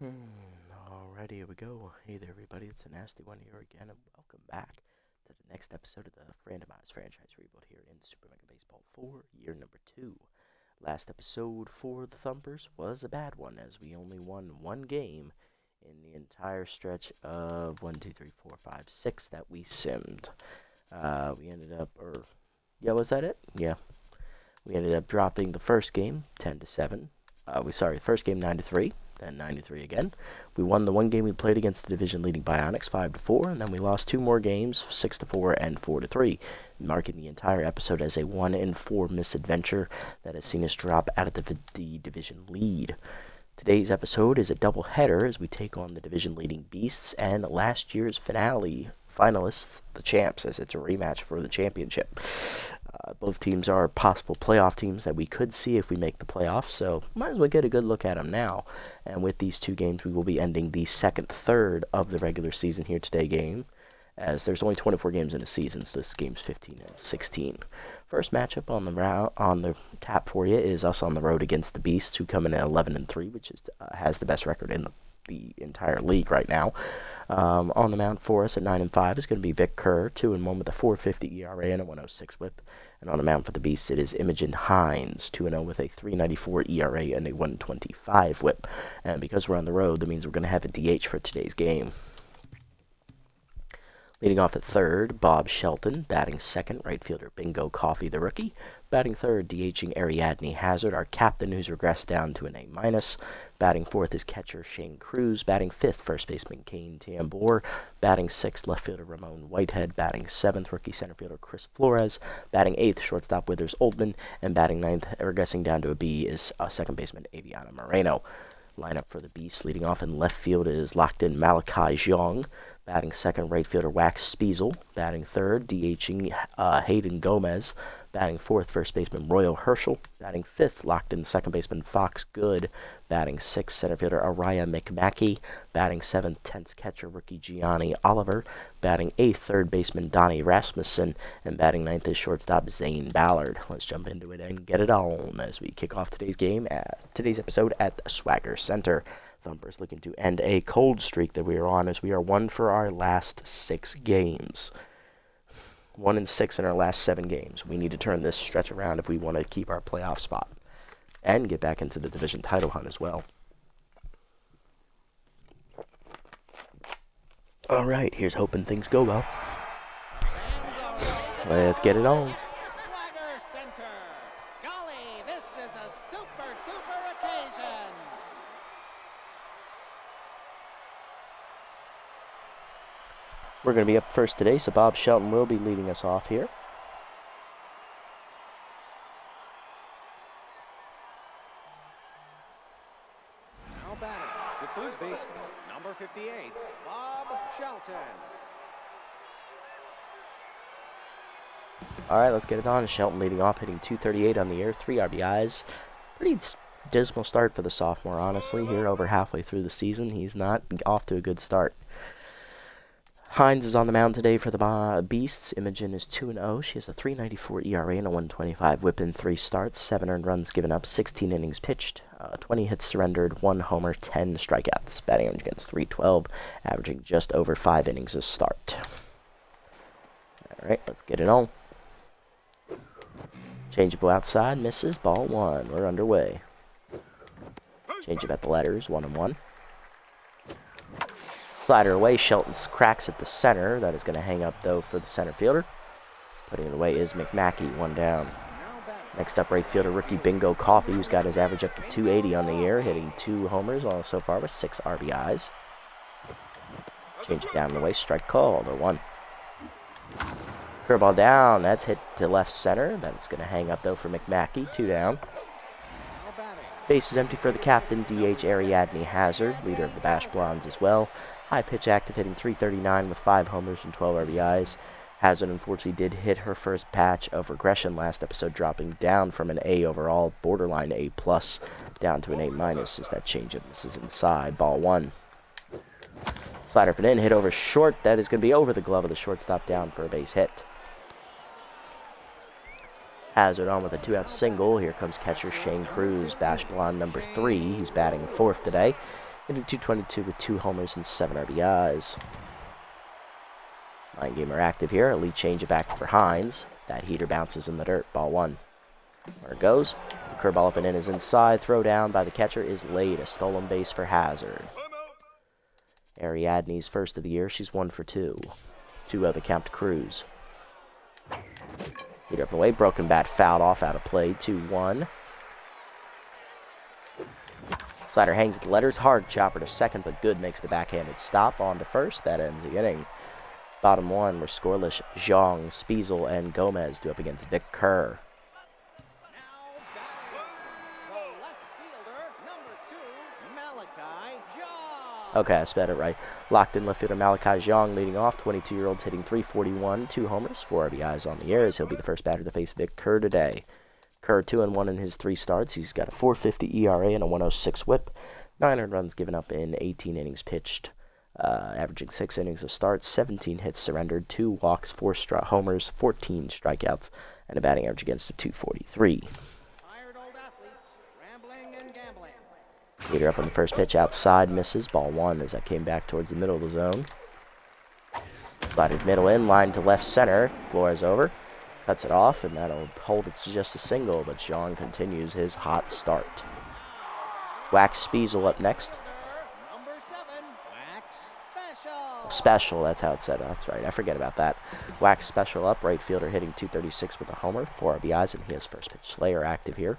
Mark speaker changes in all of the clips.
Speaker 1: Alrighty, here we go. Hey there, everybody. It's a nasty one here again, and welcome back to the next episode of the Randomized franchise rebuild here in Super Mega Baseball 4, year number 2. Last episode for the Thumpers was a bad one, as we only won one game in the entire stretch of 1, 2, 3, 4, 5, 6 that we simmed. We ended up, was that it? Yeah. We ended up dropping the first game 10-7. First game 9-3. Then 9-3 again. We won the one game we played against the division-leading Bionics 5-4, and then we lost two more games 6-4 and 4-3, marking the entire episode as a 1-4 misadventure that has seen us drop out of the division lead. Today's episode is a doubleheader as we take on the division-leading Beasts and last year's finalists, the Champs, as it's a rematch for the championship. Both teams are possible playoff teams that we could see if we make the playoffs, so might as well get a good look at them now. And with these two games, we will be ending the second third of the regular season here today game, as there's only 24 games in a season, so this game's 15 and 16. First matchup on the tap for you is us on the road against the Beasts, who come in at 11-3, which has the best record in the entire league right now. On the mound for us at 9-5 is going to be Vic Kerr, 2-1 with a 4.50 ERA and a 1.06 WHIP. And on the mound for the Beasts, it is Imogen Hines, 2-0 with a 3.94 ERA and a 1.25 WHIP. And because we're on the road, that means we're going to have a DH for today's game. Leading off at third, Bob Shelton. Batting second, right fielder Bingo Coffee, the rookie. Batting third, DHing Ariadne Hazard, our captain, who's regressed down to an A-. Batting fourth is catcher Shane Cruz. Batting fifth, first baseman Kane Tambor. Batting sixth, left fielder Ramon Whitehead. Batting seventh, rookie center fielder Chris Flores. Batting eighth, shortstop Withers Oldman. And batting ninth, regressing down to a B, is second baseman Aviana Moreno. Lineup for the Beasts leading off in left field is locked in Malachi Zhang. Batting second, right fielder Wax Spiesel. Batting third, DHing Hayden Gomez. Batting fourth, first baseman Royal Herschel. Batting fifth, locked in second baseman Fox Good. Batting sixth, center fielder Araya McMackey. Batting seventh, tenth catcher rookie Gianni Oliver. Batting eighth, third baseman Donnie Rasmussen. And batting ninth is shortstop Zane Ballard. Let's jump into it and get it on as we kick off today's episode at the Swagger Center. Thumpers looking to end a cold streak that we are on, as we are 1 for our last 6 games. 1-6 in our last 7 games. We need to turn this stretch around if we want to keep our playoff spot and get back into the division title hunt as well. All right, here's hoping things go well. Let's get it on.
Speaker 2: Swagger Center. Golly, this is a super duper occasion.
Speaker 1: We're going to be up first today, so Bob Shelton will be leading us off here.
Speaker 2: Now batting, the third baseman, number 58, Bob Shelton.
Speaker 1: All right, let's get it on. Shelton leading off, hitting .238 on the year, 3 RBIs. Pretty dismal start for the sophomore, honestly. Here, over halfway through the season, he's not off to a good start. Hines is on the mound today for the Beasts. Imogen is 2-0. She has a 3.94 ERA and a 1.25 WHIP in 3 starts, 7 earned runs given up, 16 innings pitched, 20 hits surrendered, 1 homer, 10 strikeouts. Batting average against .312, averaging just over 5 innings a start. All right, let's get it on. Changeable outside, misses, ball 1. We're underway. Change up at the letters, 1-1. Slider away, Shelton cracks at the center. That is going to hang up, though, for the center fielder. Putting it away is McMackey, 1 down. Next up, right fielder rookie Bingo Coffee, who's got his average up to .280 on the year, hitting 2 homers so far with 6 RBIs. Change it down the way, strike called, 0-1. Curveball down, that's hit to left center. That's going to hang up, though, for McMackey, 2 down. Base is empty for the captain, DH Ariadne Hazard, leader of the Bash Blondes as well. High pitch active, hitting .339 with 5 homers and 12 RBIs. Hazard unfortunately did hit her first patch of regression last episode, dropping down from an A overall, borderline A+, down to an A- as that changeup misses inside, ball 1. Slider put in, hit over short. That is going to be over the glove of the shortstop, down for a base hit. Hazard on with a 2-out single. Here comes catcher Shane Cruz, Bash Blonde number 3. He's batting 4th today. hitting .222 with 2 homers and 7 RBIs. Line gamer active here. Elite change it back for Hines. That heater bounces in the dirt. Ball 1. There it goes. The curveball up and in is inside. Throw down by the catcher is late. A stolen base for Hazard. Ariadne's first of the year. She's 1 for 2. 2-0 the count to Cruz. Heater up and away. Broken bat fouled off out of play. 2-1. Slider hangs at the letters. Hard chopper to second, but Good makes the backhanded stop. On to first. That ends the inning. Bottom 1 were scoreless. Zhang, Spiesel, and Gomez do up against Vic Kerr. Okay, I spelled it right. Locked in left fielder Malachi Zhang leading off. 22-year-old's hitting .341, 2 homers, 4 RBIs on the year, as he'll be the first batter to face Vic Kerr today. Kerr 2-1 in his 3 starts. He's got a .450 ERA and a .106 WHIP. 900 runs given up in 18 innings pitched, averaging 6 innings of starts, 17 hits surrendered, 2 walks, 4 homers, 14 strikeouts, and a batting average against a .243. Heater up on the first pitch outside, misses. Ball 1 as that came back towards the middle of the zone. Slided middle in, line to left center. Flores over, cuts it off, and that'll hold it to just a single, but Sean continues his hot start. Wax Spiesel up next.
Speaker 2: Number 7, Wax Special.
Speaker 1: Special, that's how it's said. That's right, I forget about that. Wax Special up, right fielder hitting .236 with a homer, 4 RBIs, and he has first pitch Slayer active here.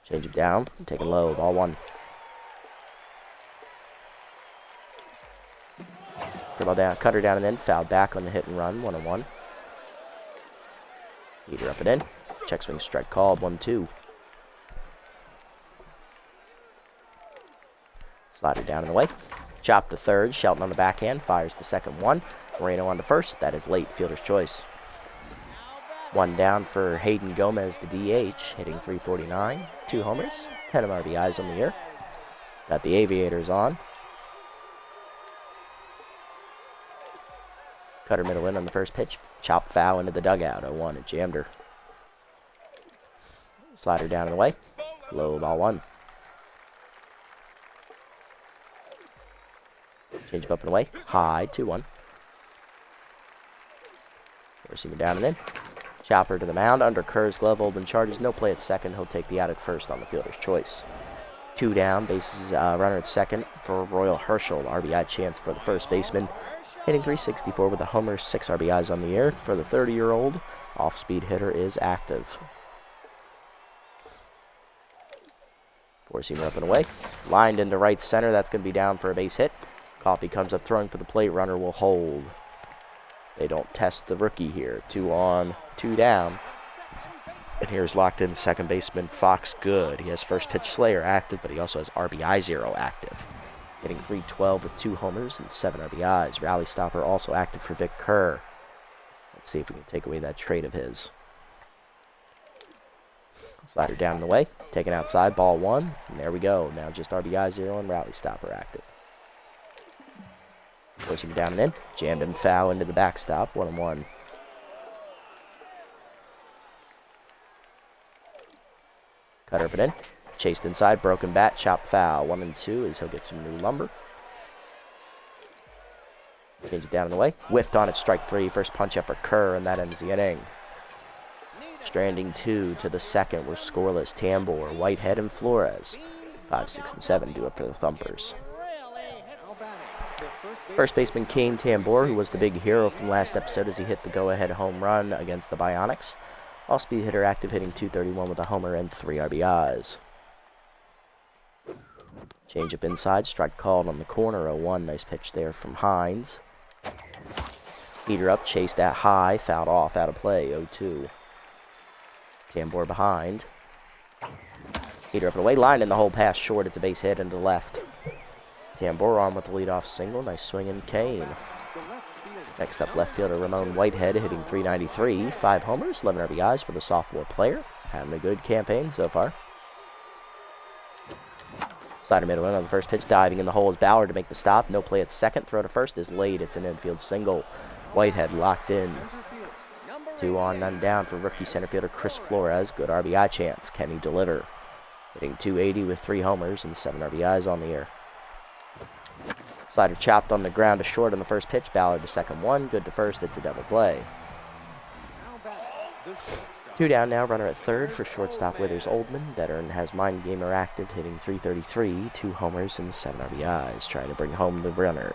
Speaker 1: Change it down, taking low, ball 1. Ball down, cutter down and in, fouled back on the hit and run, 1-1. Heater up and in, check swing strike called, 1-2. Slider down and away, chop to third, Shelton on the backhand, fires to second 1. Moreno on to first, that is late, fielder's choice. 1 down for Hayden Gomez, the DH, hitting .349, 2 homers, 10 RBIs on the year. Got the Aviators on. Cutter middle in on the first pitch, chop foul into the dugout, 0-1, it jammed her. Slider down and away, low, ball 1. Change up and away, high, 2-1. Receiver down and in. Chopper to the mound, under Kerr's glove, Oldman charges, no play at second, he'll take the out at first on the fielder's choice. 2 down, bases runner at second for Royal Herschel, RBI chance for the first baseman, hitting .364 with a homer, 6 RBIs on the year. For the 30-year-old, off-speed hitter is active. 4-seamer up and away, lined into right center, that's going to be down for a base hit. Coffey comes up throwing for the plate, runner will hold. They don't test the rookie here. 2 on, 2 down. And here's locked in second baseman Fox Good. He has first pitch Slayer active, but he also has RBI 0 active. Hitting .312 with 2 homers and 7 RBIs. Rally stopper also active for Vic Kerr. Let's see if we can take away that trait of his. Slider down and away. Taken outside, ball 1. And there we go. Now just RBI 0 and rally stopper active. Pushing down and in. Jammed and foul into the backstop. 1-1. Cutter up and in. Chased inside. Broken bat. Chop foul. 1-2 as he'll get some new lumber. Change it down and away. Whiffed on it. Strike 3. First punch up for Kerr, and that ends the inning. Stranding 2 to the second were scoreless. Tambor, Whitehead, and Flores. 5, 6, and 7 do up for the Thumpers. First baseman Kane Tambor, who was the big hero from last episode as he hit the go-ahead home run against the Bionics. All-speed hitter active, hitting .231 with a homer and 3 RBIs. Change up inside, strike called on the corner, 0-1. Nice pitch there from Hines. Heater up, chased at high, fouled off, out of play, 0-2. Tambor behind. Heater up and away, line in the hole, pass short, it's a base hit into the left. Tambor on with the leadoff single. Nice swing in Kane. Next up, left fielder Ramon Whitehead hitting .393. 5 homers, 11 RBIs for the sophomore player. Having a good campaign so far. Slider middle in on the first pitch. Diving in the hole is Bauer to make the stop. No play at second. Throw to first is late. It's an infield single. Whitehead locked in. 2 on, none down for rookie center fielder Chris Flores. Good RBI chance. Can he deliver? hitting .280 with 3 homers and 7 RBIs on the year. Slider chopped on the ground to short on the first pitch. Ballard to second one. Good to first. It's a double play. 2 down now. Runner at third for shortstop Withers Oldman. Veteran has Mind Gamer active, hitting .333, 2 homers and 7 RBIs. Trying to bring home the runner.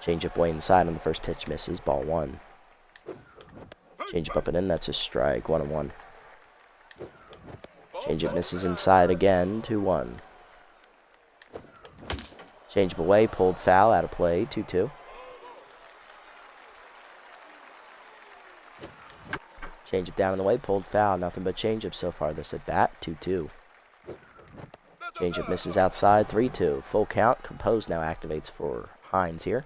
Speaker 1: Changeup way inside on the first pitch. Misses. Ball 1. Changeup up and in. That's a strike. 1-1. Changeup misses inside again. 2-1. Changeup away, pulled foul, out of play, 2-2. Changeup down in the way, pulled foul, nothing but changeup so far this at bat, 2-2. Changeup misses outside, 3-2. Full count, Compose now activates for Hines here.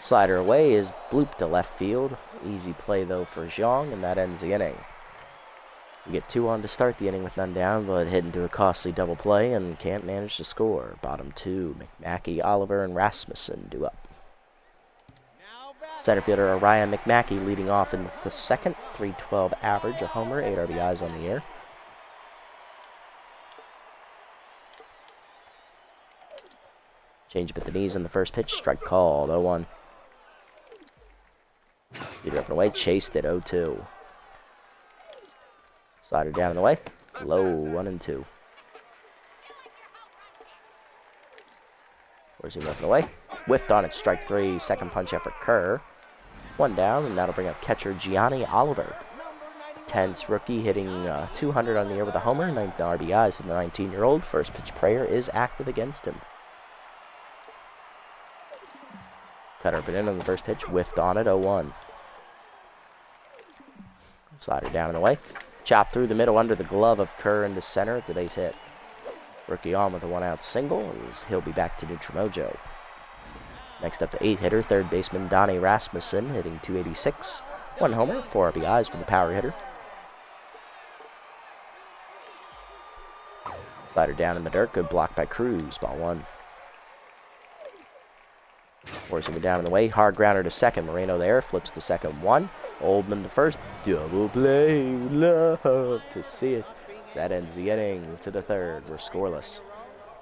Speaker 1: Slider away is blooped to left field. Easy play though for Zhang, and that ends the inning. We get 2 on to start the inning with none down, but hit into a costly double play and can't manage to score. Bottom 2, McMackey, Oliver, and Rasmussen do up. Center fielder Orion McMackey leading off in the second, .312 average, a homer, 8 RBIs on the year. Changeup at the knees in the first pitch, strike called, 0-1. Leader up and away, chased it, 0-2. Slider down and away. Low, 1-2. Where's he left and away? Whiffed on it, strike 3. Second punch effort, Kerr. 1 down, and that'll bring up catcher Gianni Oliver. Tense rookie hitting .200 on the year with a homer. 9 RBIs for the 19-year-old. First pitch prayer is active against him. Cutter up and in on the first pitch. Whiffed on it, 0-1. Slider down and away. Chop through the middle under the glove of Kerr into center. It's a base hit. Rookie on with a 1-out single as he'll be back to neutral mojo. Next up, the 8th hitter, third baseman Donnie Rasmussen, hitting .286. 1 homer, 4 RBIs for the power hitter. Slider down in the dirt. Good block by Cruz. Ball 1. Forcing it down in the way. Hard grounder to second. Moreno there. Flips to second 1. Oldman to first. Double play. Love to see it. So that ends the inning. To the third. We're scoreless.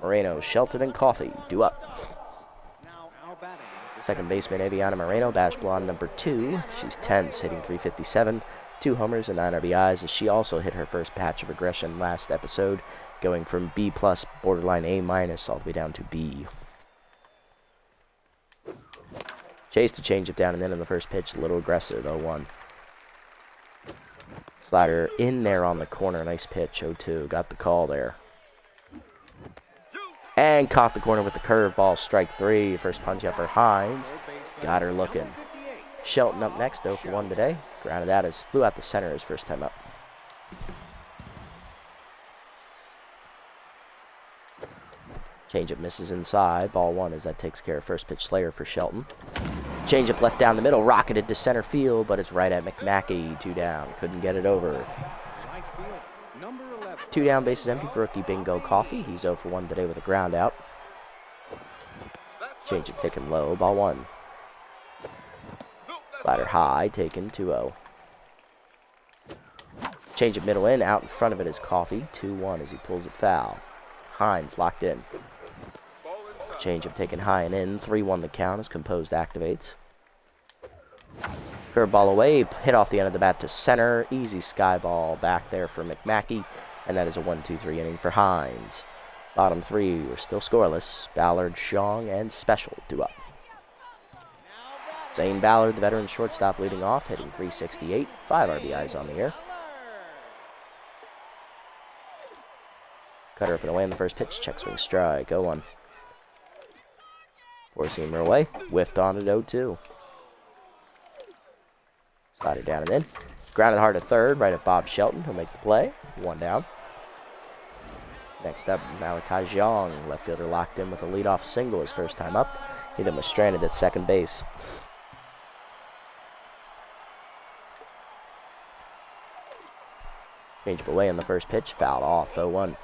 Speaker 1: Moreno, Shelton, and Coffee do up. Second baseman Aviana Moreno, Bash Blonde number 2. She's tense, hitting .357. 2 homers and 9 RBIs as she also hit her first patch of aggression last episode, going from B+, borderline A- all the way down to B. Chase to change it down and in on the first pitch, a little aggressive, 0-1. Slider in there on the corner, nice pitch, 0-2, got the call there. And caught the corner with the curveball, strike 3. First punch up for Hines, got her looking. Shelton up next, 0 for 1 today. Grounded out as flew out the center his first time up. Changeup misses inside, ball 1 as that takes care of first pitch Slayer for Shelton. Changeup left down the middle, rocketed to center field, but it's right at McMackey. 2 down, couldn't get it over. 2 down, bases empty for rookie Bingo Coffee. He's 0 for 1 today with a ground out. Changeup taken low, ball 1. Slider high, taken 2-0. Changeup middle in, out in front of it is Coffee. 2-1 as he pulls it foul. Hines locked in. Changeup taken high and in. 3-1 the count as Composed activates. Curveball away, hit off the end of the bat to center. Easy sky ball back there for McMackey. And that is a 1-2-3 inning for Hines. Bottom 3, we're still scoreless. Ballard, Zhang, and Special do up. Zane Ballard, the veteran shortstop, leading off, hitting .368, 5 RBIs on the year. Cutter up and away on the first pitch, check swing strike, 0-1. Four-seamer away, whiffed on it, 0-2. Slider down and in. Grounded hard to third, right at Bob Shelton, who'll make the play. 1 down. Next up, Malachi Zhang, left fielder locked in with a leadoff single his first time up. He then was stranded at second base. Changeup away on the first pitch, fouled off, 0-1.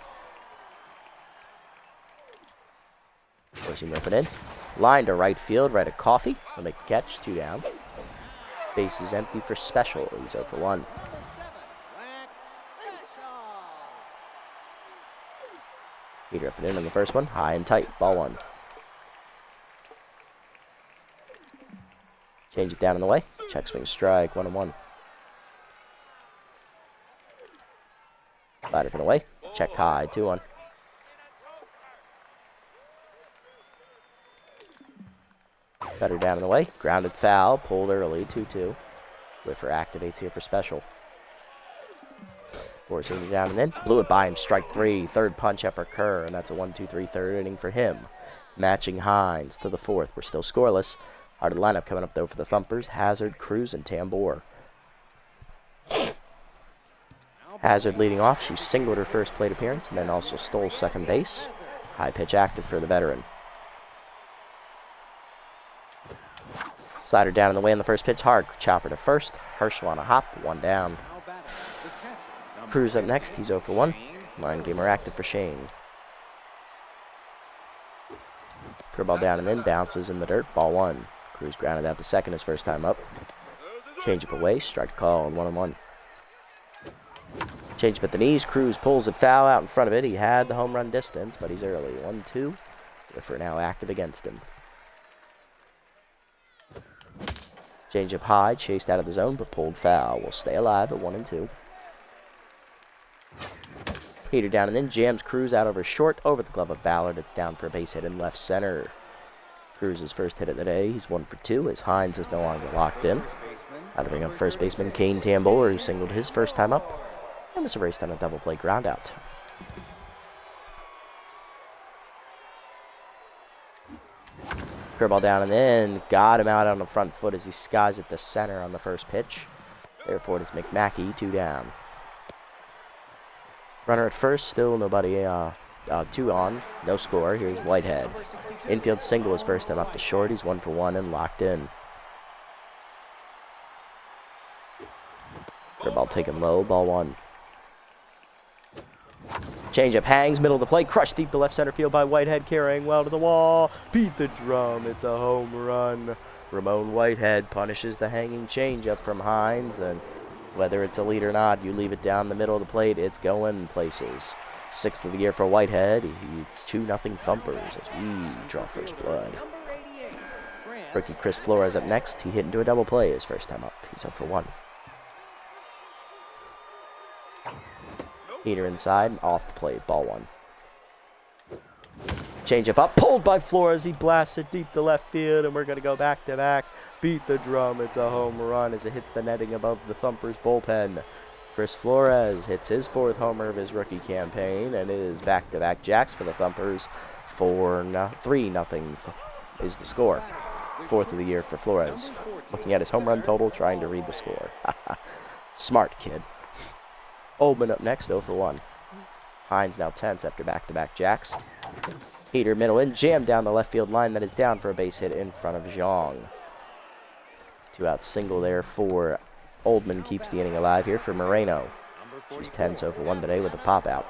Speaker 1: Forcing rip it in. Line to right field, right at Coffee. He'll make the catch, 2 down. Base is empty for Special. He's 0 for 1. Heater up and in on the first one. High and tight. Ball 1. Change it down in the way. Check swing strike. 1-1. Slide up and away. Check high. 2-1. Better down in the way. Grounded foul. Pulled early. 2-2. Whiffer activates here for special. Forcing it down and in. Blew it by him. Strike 3. Third punch effort Kerr. And that's a 1-2-3 third inning for him. Matching Hines to the 4th. We're still scoreless. Heart of the lineup coming up though for the Thumpers. Hazard, Cruz, and Tambor. Hazard leading off. She singled her first plate appearance and then also stole second base. High pitch active for the veteran. Slider down in the way on the first pitch. Hard. Chopper to first. Herschel on a hop. 1 down. Cruz up next. He's 0 for 1. Line gamer active for Shane. Curveball down and in. Bounces in the dirt. Ball 1. Cruz grounded out to second his first time up. Change up away. Strike called. 1-1. Change up at the knees. Cruz pulls it foul out in front of it. He had the home run distance, but he's early. 1-2. Whiffer now active against him. Change up high. Chased out of the zone, but pulled foul. Will stay alive at 1-2. Heater down and in. Jams Cruz out over short. Over the glove of Ballard. It's down for a base hit in left center. Cruz's first hit of the day. He's 1 for 2 as Hines is no longer locked in. Out to bring up first baseman Kane Tambor, who singled his first time up and was erased on a double play ground out. Curveball down and in. Got him out on the front foot as he skies at the center on the first pitch. Therefore, it is McMackey, 2 down. Runner at first, still nobody, 2 on, no score. Here's Whitehead. Infield single his first time up to short. He's 1 for 1 and locked in. Curveball taken low, ball 1. Changeup hangs, middle of the plate, crushed deep to left center field by Whitehead, carrying well to the wall. Beat the drum, it's a home run. Ramon Whitehead punishes the hanging changeup from Hines, and whether it's a lead or not, you leave it down the middle of the plate, it's going places. 6th of the year for Whitehead. It's 2-0 Thumpers as we draw first blood. Rookie Chris Flores up next. He hit into a double play his first time up. He's 0 for 1. Heater inside, off the plate, ball 1. Changeup up, pulled by Flores. He blasts it deep to left field, and we're going to go back to back. Beat the drum. It's a home run as it hits the netting above the Thumpers bullpen. Chris Flores hits his 4th homer of his rookie campaign, and it is back-to-back jacks for the Thumpers. 3-0 is the score. 4th of the year for Flores. Looking at his home run total, trying to read the score. Smart kid. Oldman up next, 0 for 1. Hines now tense after back-to-back jacks. Heater middle in, jammed down the left field line. That is down for a base hit in front of Zhang. 2-out single there for Oldman. Keeps the inning alive here for Moreno. She's 10 so for 1 today with a pop-out.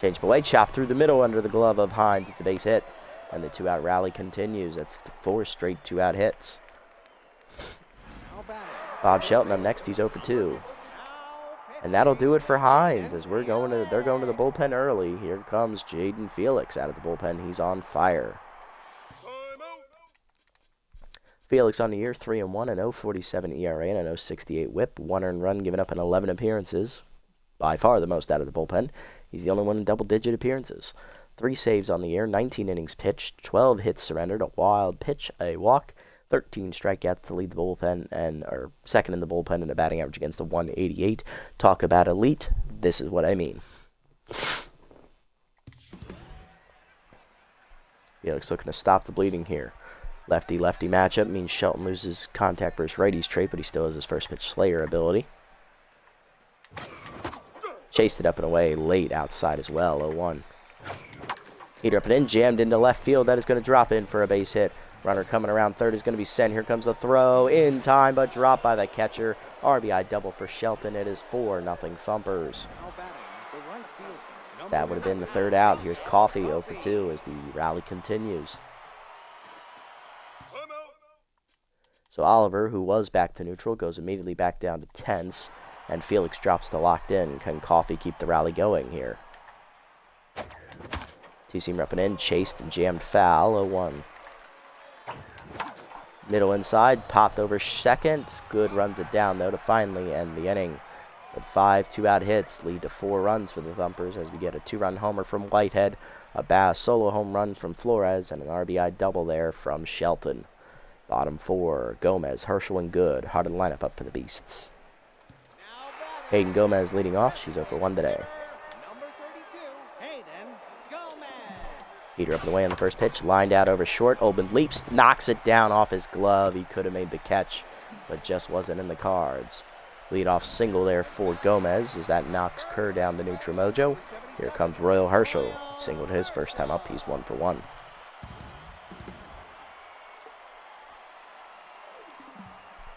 Speaker 1: Change up away, chop through the middle under the glove of Hines. It's a base hit, and the 2-out rally continues. That's 4 straight 2-out hits. Bob Shelton up next. He's 0 for 2. And that'll do it for Hines as they're going to the bullpen early. Here comes Jaden Felix out of the bullpen. He's on fire. Felix on the year, 3-1, an 0.47 ERA and an 0.68 WHIP. 1 earned run given up in 11 appearances. By far the most out of the bullpen. He's the only one in double-digit appearances. 3 saves on the year, 19 innings pitched, 12 hits surrendered, a wild pitch, a walk, 13 strikeouts to lead the bullpen, or second in the bullpen, and a batting average against a 188. Talk about elite. This is what I mean. Felix looking to stop the bleeding here. Lefty-lefty matchup means Shelton loses contact versus righties trait, but he still has his first pitch slayer ability. Chased it up and away late outside as well, 0-1. Heater up and in, jammed into left field. That is going to drop in for a base hit. Runner coming around third is going to be sent. Here comes the throw in time, but dropped by the catcher. RBI double for Shelton. It is 4-0 Thumpers. That would have been the 3rd out. Here's Coffey 0 for 2 as the rally continues. So Oliver, who was back to neutral, goes immediately back down to tense. And Felix drops to locked in. Can Coffee keep the rally going here? Two-seam repping in, chased and jammed foul, 0-1. Middle inside, popped over second. Good runs it down, though, to finally end the inning. But 5 two-out hits lead to 4 runs for the Thumpers as we get a 2-run homer from Whitehead, a Bass solo home run from Flores, and an RBI double there from Shelton. Bottom 4, Gomez, Herschel, and Good. Hard to line up for the Beasts. Hayden Gomez leading off. She's 0 for 1 today. Heater up and away on the first pitch. Lined out over short. Olben leaps, knocks it down off his glove. He could have made the catch, but just wasn't in the cards. Leadoff single there for Gomez as that knocks Kerr down the neutral mojo. Here comes Royal Herschel. Singled his first time up. He's 1 for 1.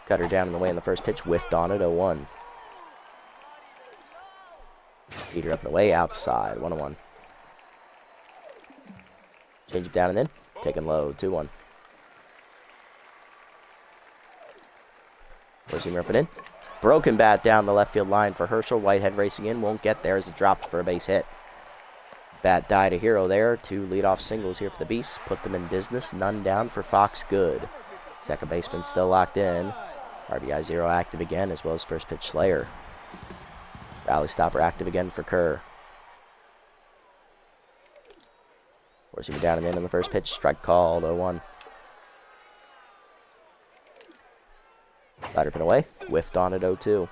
Speaker 1: Cutter down in the way on the first pitch. Whiffed on it, 0-1. Heater up and away outside, 1-1. Change it down and in. Taken low, 2-1. Four-seamer up and in. Broken bat down the left field line for Herschel. Whitehead racing in. Won't get there as it drops for a base hit. Bat died a hero there. 2 leadoff singles here for the Beasts. Put them in business. None down for Fox. Good. Second baseman still locked in. RBI 0 active again, as well as first pitch Slayer. Rally stopper active again for Kerr. Forcing down and in on the first pitch. Strike called, 0-1. Slider pin away. Whiffed on it, 0-2.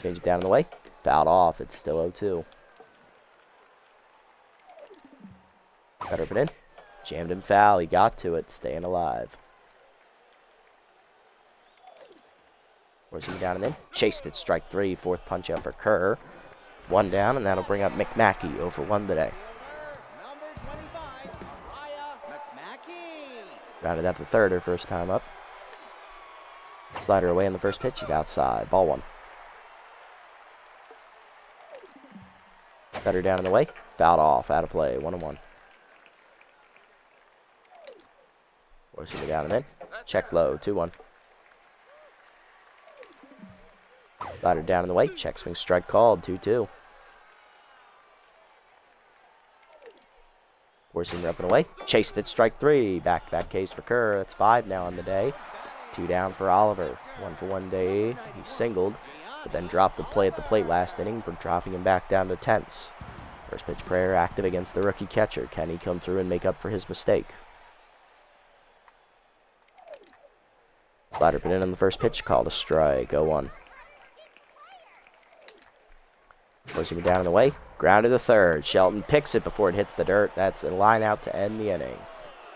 Speaker 1: Change it down in the way. Fouled off. It's still 0-2. Cutter pin in. Jammed him foul. He got to it. Staying alive. Forcing down and in. Chased it. Strike 3. Fourth punch out for Kerr. 1 down, and that'll bring up McMackey, 0 for 1 today. Grounded out to third, her first time up. Slider away on the first pitch. He's outside. Ball 1. Cutter down in the way. Fouled off. Out of play. 1-1. Forcing it down and in. Check low. 2-1. Slider down in the way. Check swing strike called. 2-2. Four-seamer up and away. Chased it. Strike 3. Back case for Kerr. That's 5 now on the day. 2 down for Oliver. 1 for 1 day. He singled, but then dropped the play at the plate last inning, dropping him back down to 10ths. First pitch prayer active against the rookie catcher. Can he come through and make up for his mistake? Slider put in on the first pitch. Called a strike. 0-1. Forcing it down in the way. Grounded to third. Shelton picks it before it hits the dirt. That's a line out to end the inning.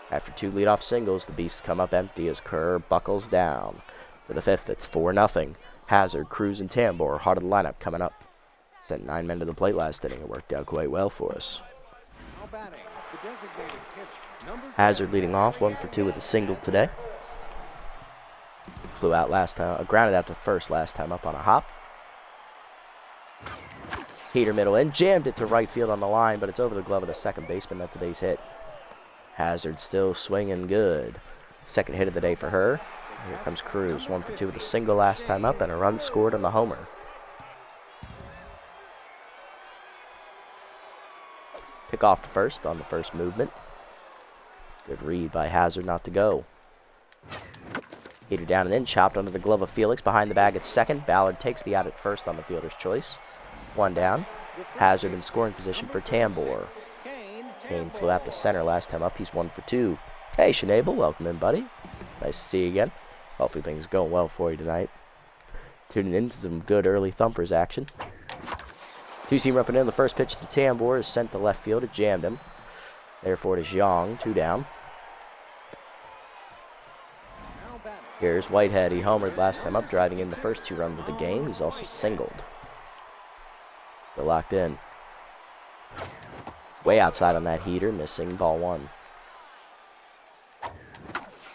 Speaker 1: After 2 leadoff singles, the Beasts come up empty as Kerr buckles down. To the 5th, it's 4-0. Hazard, Cruz, and Tambor, heart of the lineup coming up. Sent 9 men to the plate last inning. It worked out quite well for us. Hazard leading off, 1 for 2 with a single today. Flew out last time, grounded out to first last time up on a hop. Heater middle in, jammed it to right field on the line, but it's over the glove of the second baseman. That's a base hit. Hazard still swinging good. Second hit of the day for her. Here comes Cruz, 1 for 2 with a single last time up and a run scored on the homer. Pick off to first on the first movement. Good read by Hazard not to go. Heater down and in, chopped under the glove of Felix. Behind the bag at second. Ballard takes the out at first on the fielder's choice. 1 down. Hazard in scoring position for Tambor. Kane flew out to center last time up. He's 1 for 2. Hey, Schnabel, welcome in, buddy. Nice to see you again. Hopefully things are going well for you tonight. Tuning in to some good early Thumpers action. 2-seamer up and in. The first pitch to Tambor is sent to left field. It jammed him. Therefore, it is Zhang. 2 down. Here's Whitehead. He homered last time up, driving in the first 2 runs of the game. He's also singled. Still locked in. Way outside on that heater, missing. Ball 1.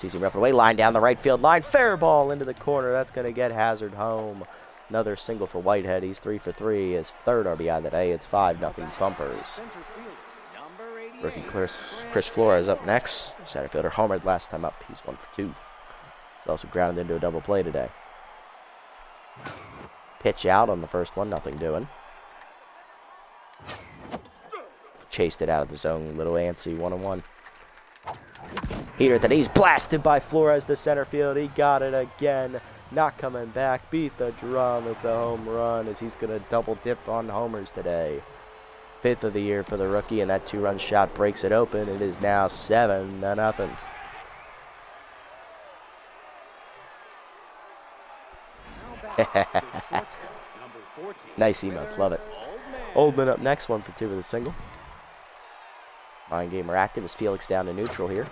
Speaker 1: 2-seamer up and away. Line down the right field line. Fair ball into the corner. That's going to get Hazard home. Another single for Whitehead. He's 3 for 3. His 3rd RBI of the day. It's 5-0 Thumpers. Rookie Chris Flores up next. Center fielder homered last time up. He's 1 for 2. He's also grounded into a double play today. Pitch out on the first one, nothing doing. Chased it out of the zone, little antsy, 1-1. Heater at the knees, blasted by Flores to center field. He got it again, not coming back. Beat the drum, it's a home run as he's going to double dip on homers today. 5th of the year for the rookie, and that 2-run shot breaks it open. It is now 7-0. Nice emote, love it. Oldman up next, 1 for 2 with a single. Mind gamer active as Felix down to neutral here.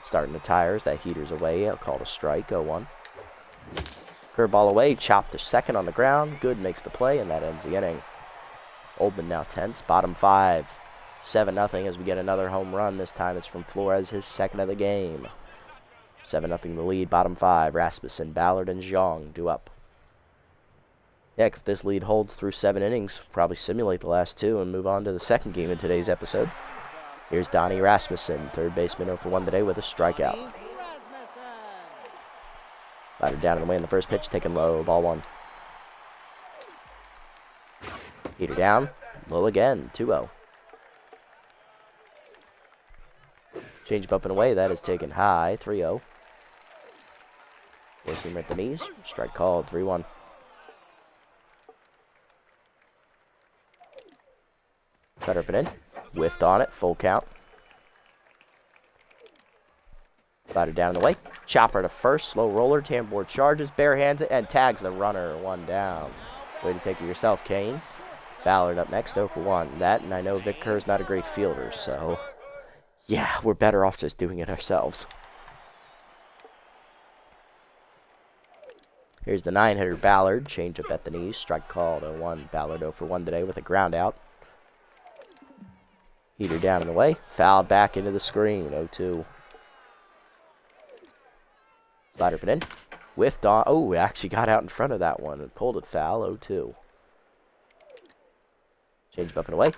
Speaker 1: Starting the tires, that heater's away. I'll call it a strike, 0-1. Curveball away, chopped to second on the ground. Good makes the play, and that ends the inning. Oldman now tense, bottom 5. 7-0 as we get another home run. This time it's from Flores, his second of the game. 7-0 the lead, bottom 5. Rasmussen, Ballard, and Zhang due up. Heck, if this lead holds through 7 innings, probably simulate the last 2 and move on to the second game in today's episode. Here's Donnie Rasmussen, third baseman 0 for 1 today with a strikeout. Slider down and away in the first pitch, taken low, ball 1. Heater down, low again, 2-0. Change up and away, that is taken high, 3-0. Four-seamer at the knees, strike called, 3-1. Cutter up and in, whiffed on it, full count. Slider down in the way, chopper to first, slow roller, Tambor charges, bare hands it, and tags the runner, 1 down. Way to take it yourself, Kane. Ballard up next, 0 for 1. That, and I know Vic Kerr's not a great fielder, so yeah, we're better off just doing it ourselves. Here's the 9-hitter Ballard, change up at the knees, strike called, 0-1. Ballard 0 for 1 today with a ground out. Heater down and away, fouled back into the screen, 0-2. Slider up and in, whiffed on, oh, actually got out in front of that one and pulled it foul, 0-2. Change up and away,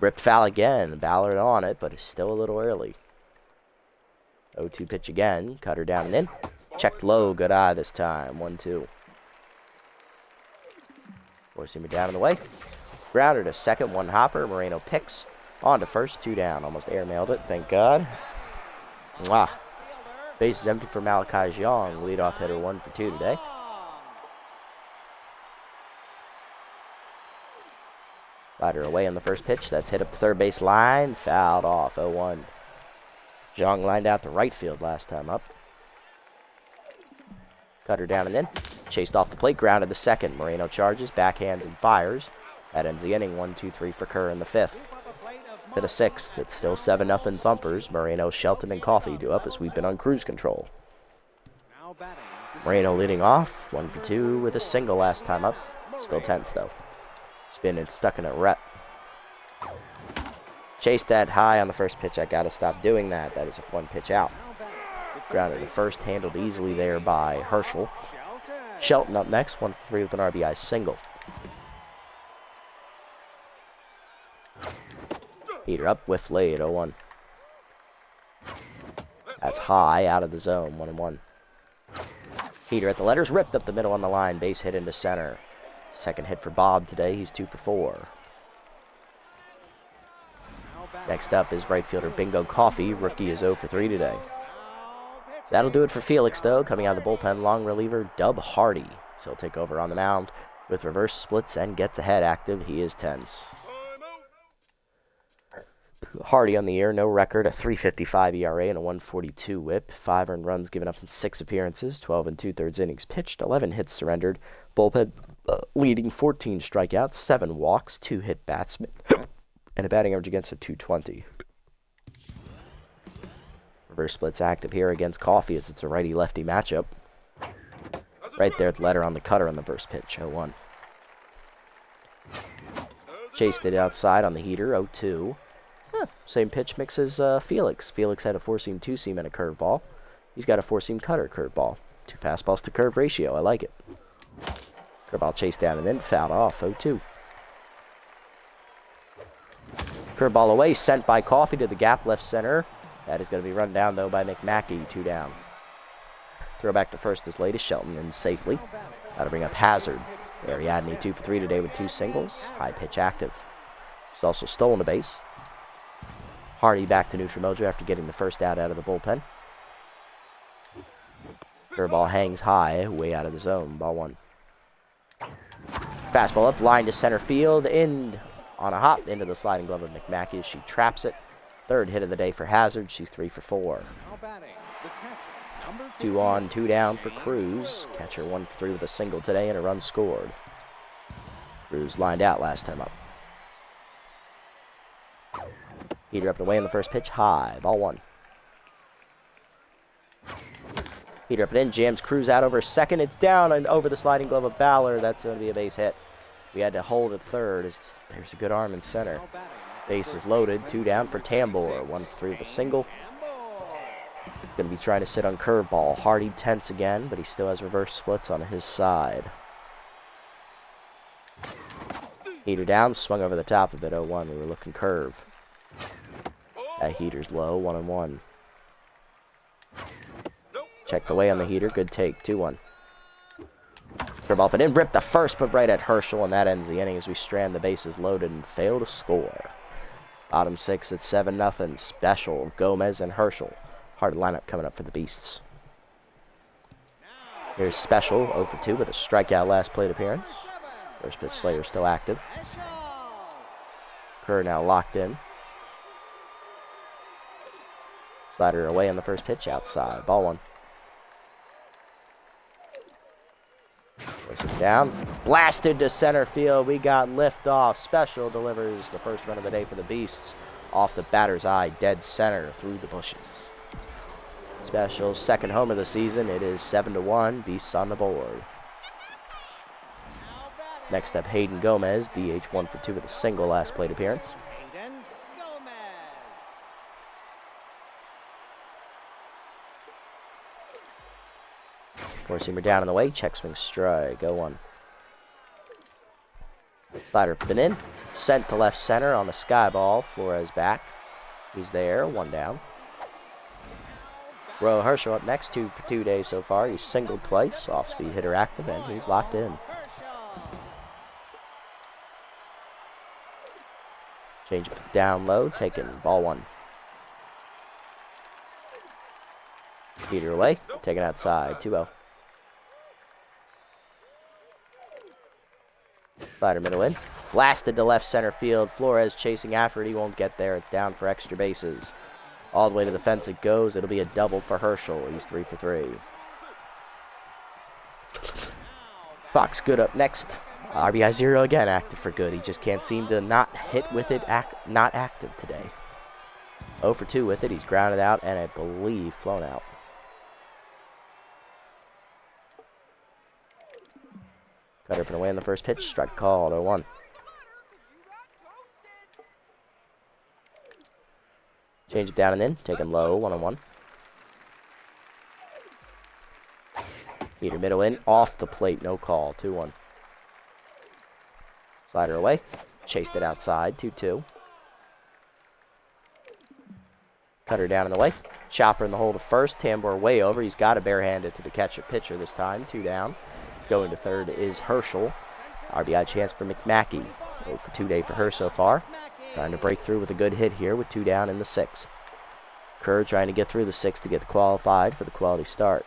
Speaker 1: ripped foul again, Ballard on it, but it's still a little early. 0-2 pitch again, cutter down and in, checked low, good eye this time, 1-2. Four-seamer down and away, grounder to second, 1 hopper, Moreno picks. On to first, 2 down. Almost airmailed it, thank God. Mwah. Base is empty for Malachi Zhang, leadoff hitter, 1 for 2 today. Slider away on the first pitch. That's hit up the third base line. Fouled off, 0-1. Zhang lined out to right field last time up. Cutter down and in. Chased off the plate, grounded the second. Moreno charges, backhands, and fires. That ends the inning, 1-2-3 for Kerr in the 5th. To the 6th, it's still 7-0 Thumpers. Moreno, Shelton, and Coffey do up as we've been on cruise control. Moreno leading off, 1 for 2 with a single last time up. Still tense though. Spin and stuck in a rep. Chased that high on the first pitch. I gotta stop doing that. That is a 1 pitch out. Grounded to first, handled easily there by Herschel. Shelton up next, 1 for 3 with an RBI single. Heater up with lead, 0-1. That's high, out of the zone, 1-1. Heater at the letters, ripped up the middle on the line, base hit into center. Second hit for Bob today, he's 2 for 4. Next up is right fielder Bingo Coffey, rookie is 0 for 3 today. That'll do it for Felix though, coming out of the bullpen, long reliever Dub Hardy. So he'll take over on the mound with reverse splits and gets ahead active, he is tense. Hardy on the year, no record, a 3.55 ERA and a 1.42 WHIP. 5 earned runs given up in 6 appearances, 12 2/3 innings pitched, 11 hits surrendered. Bullpen leading 14 strikeouts, 7 walks, 2 hit batsmen, and a batting average against a 220. Reverse splits active here against Coffey as it's a righty-lefty matchup. Right there at the letter on the cutter on the first pitch, 0-1. Chased it outside on the heater, 0-2. Same pitch mix as Felix. Felix had a 4-seam, 2-seam, and a curveball. He's got a 4-seam cutter curveball. 2 fastballs to curve ratio. I like it. Curveball chased down and then fouled off. 0-2. Curveball away, sent by Coffey to the gap left center. That is going to be run down, though, by McMackey. 2 down. Throw back to first as late as Shelton and safely. That'll bring up Hazard. Ariadne 2 for 3 today with 2 singles. High pitch active. She's also stolen a base. Hardy back to neutral mojo after getting the first out of the bullpen. Curveball hangs high, way out of the zone. Ball 1. Fastball up, line to center field, in on a hop into the sliding glove of McMackey as she traps it. Third hit of the day for Hazard. She's 3 for 4. 2 on, 2 down for Cruz. Catcher 1 for 3 with a single today and a run scored. Cruz lined out last time up. Heater up and away on the first pitch, high. Ball 1. Heater up and in, jams Cruz out over second. It's down and over the sliding glove of Ballard. That's going to be a base hit. We had to hold at third. There's a good arm in center. Base is loaded. 2 down for Tambor. 1 for 3 with a single. He's going to be trying to sit on curveball. Hardy tense again, but he still has reverse splits on his side. Heater down, swung over the top of it. 0-1. We were looking curve. That heater's low. 1-1. Check the way on the heater. Good take. 2-1. Curveball up and in. Rip the first, but right at Herschel, and that ends the inning as we strand the bases loaded and fail to score. Bottom 6 at 7-0. Special, Gomez, and Herschel. Hard lineup coming up for the Beasts. Here's Special, 0 for 2 with a strikeout last plate appearance. First pitch Slater still active. Kerr now locked in. Slider away on the first pitch, outside. Ball 1. Force it down. Blasted to center field. We got liftoff. Special delivers the first run of the day for the Beasts. Off the batter's eye, dead center through the bushes. Special's second home of the season. It is 7-1. Beasts on the board. Next up, Hayden Gomez, DH 1 for 2 with a single last plate appearance. Four-seamer down in the way. Check swing strike. 0-1. Slider been in. Sent to left center on the sky ball. Flores back. He's there. 1 down. Roe Herschel up next. 2 for 2 days so far. He's singled twice. Off-speed hitter active, and he's locked in. Change down low. Taken. Ball 1. Heater away. Taken outside. 2-0. Slider middle in. Blasted to left center field. Flores chasing after it. He won't get there. It's down for extra bases. All the way to the fence it goes. It'll be a double for Herschel. He's 3 for 3. Fox Good up next. RBI 0 again, active for Good. He just can't seem to not hit with it. Not active today. 0 for 2 with it. He's grounded out and I believe flown out. Cut up and away on the first pitch. Strike called. 0-1. Change it down and in. Take him low. 1-1. Heater middle in. Off the plate. No call. 2-1. Slider away. Chased it outside. 2-2. Cutter down in the way. Chopper in the hole to first. Tambor way over. He's got to barehand it to the pitcher this time. 2 down. Going to third is Herschel. RBI chance for McMackey. 0 for 2 day for her so far. Trying to break through with a good hit here with 2 down in the 6th. Kerr trying to get through the 6th to get qualified for the quality start.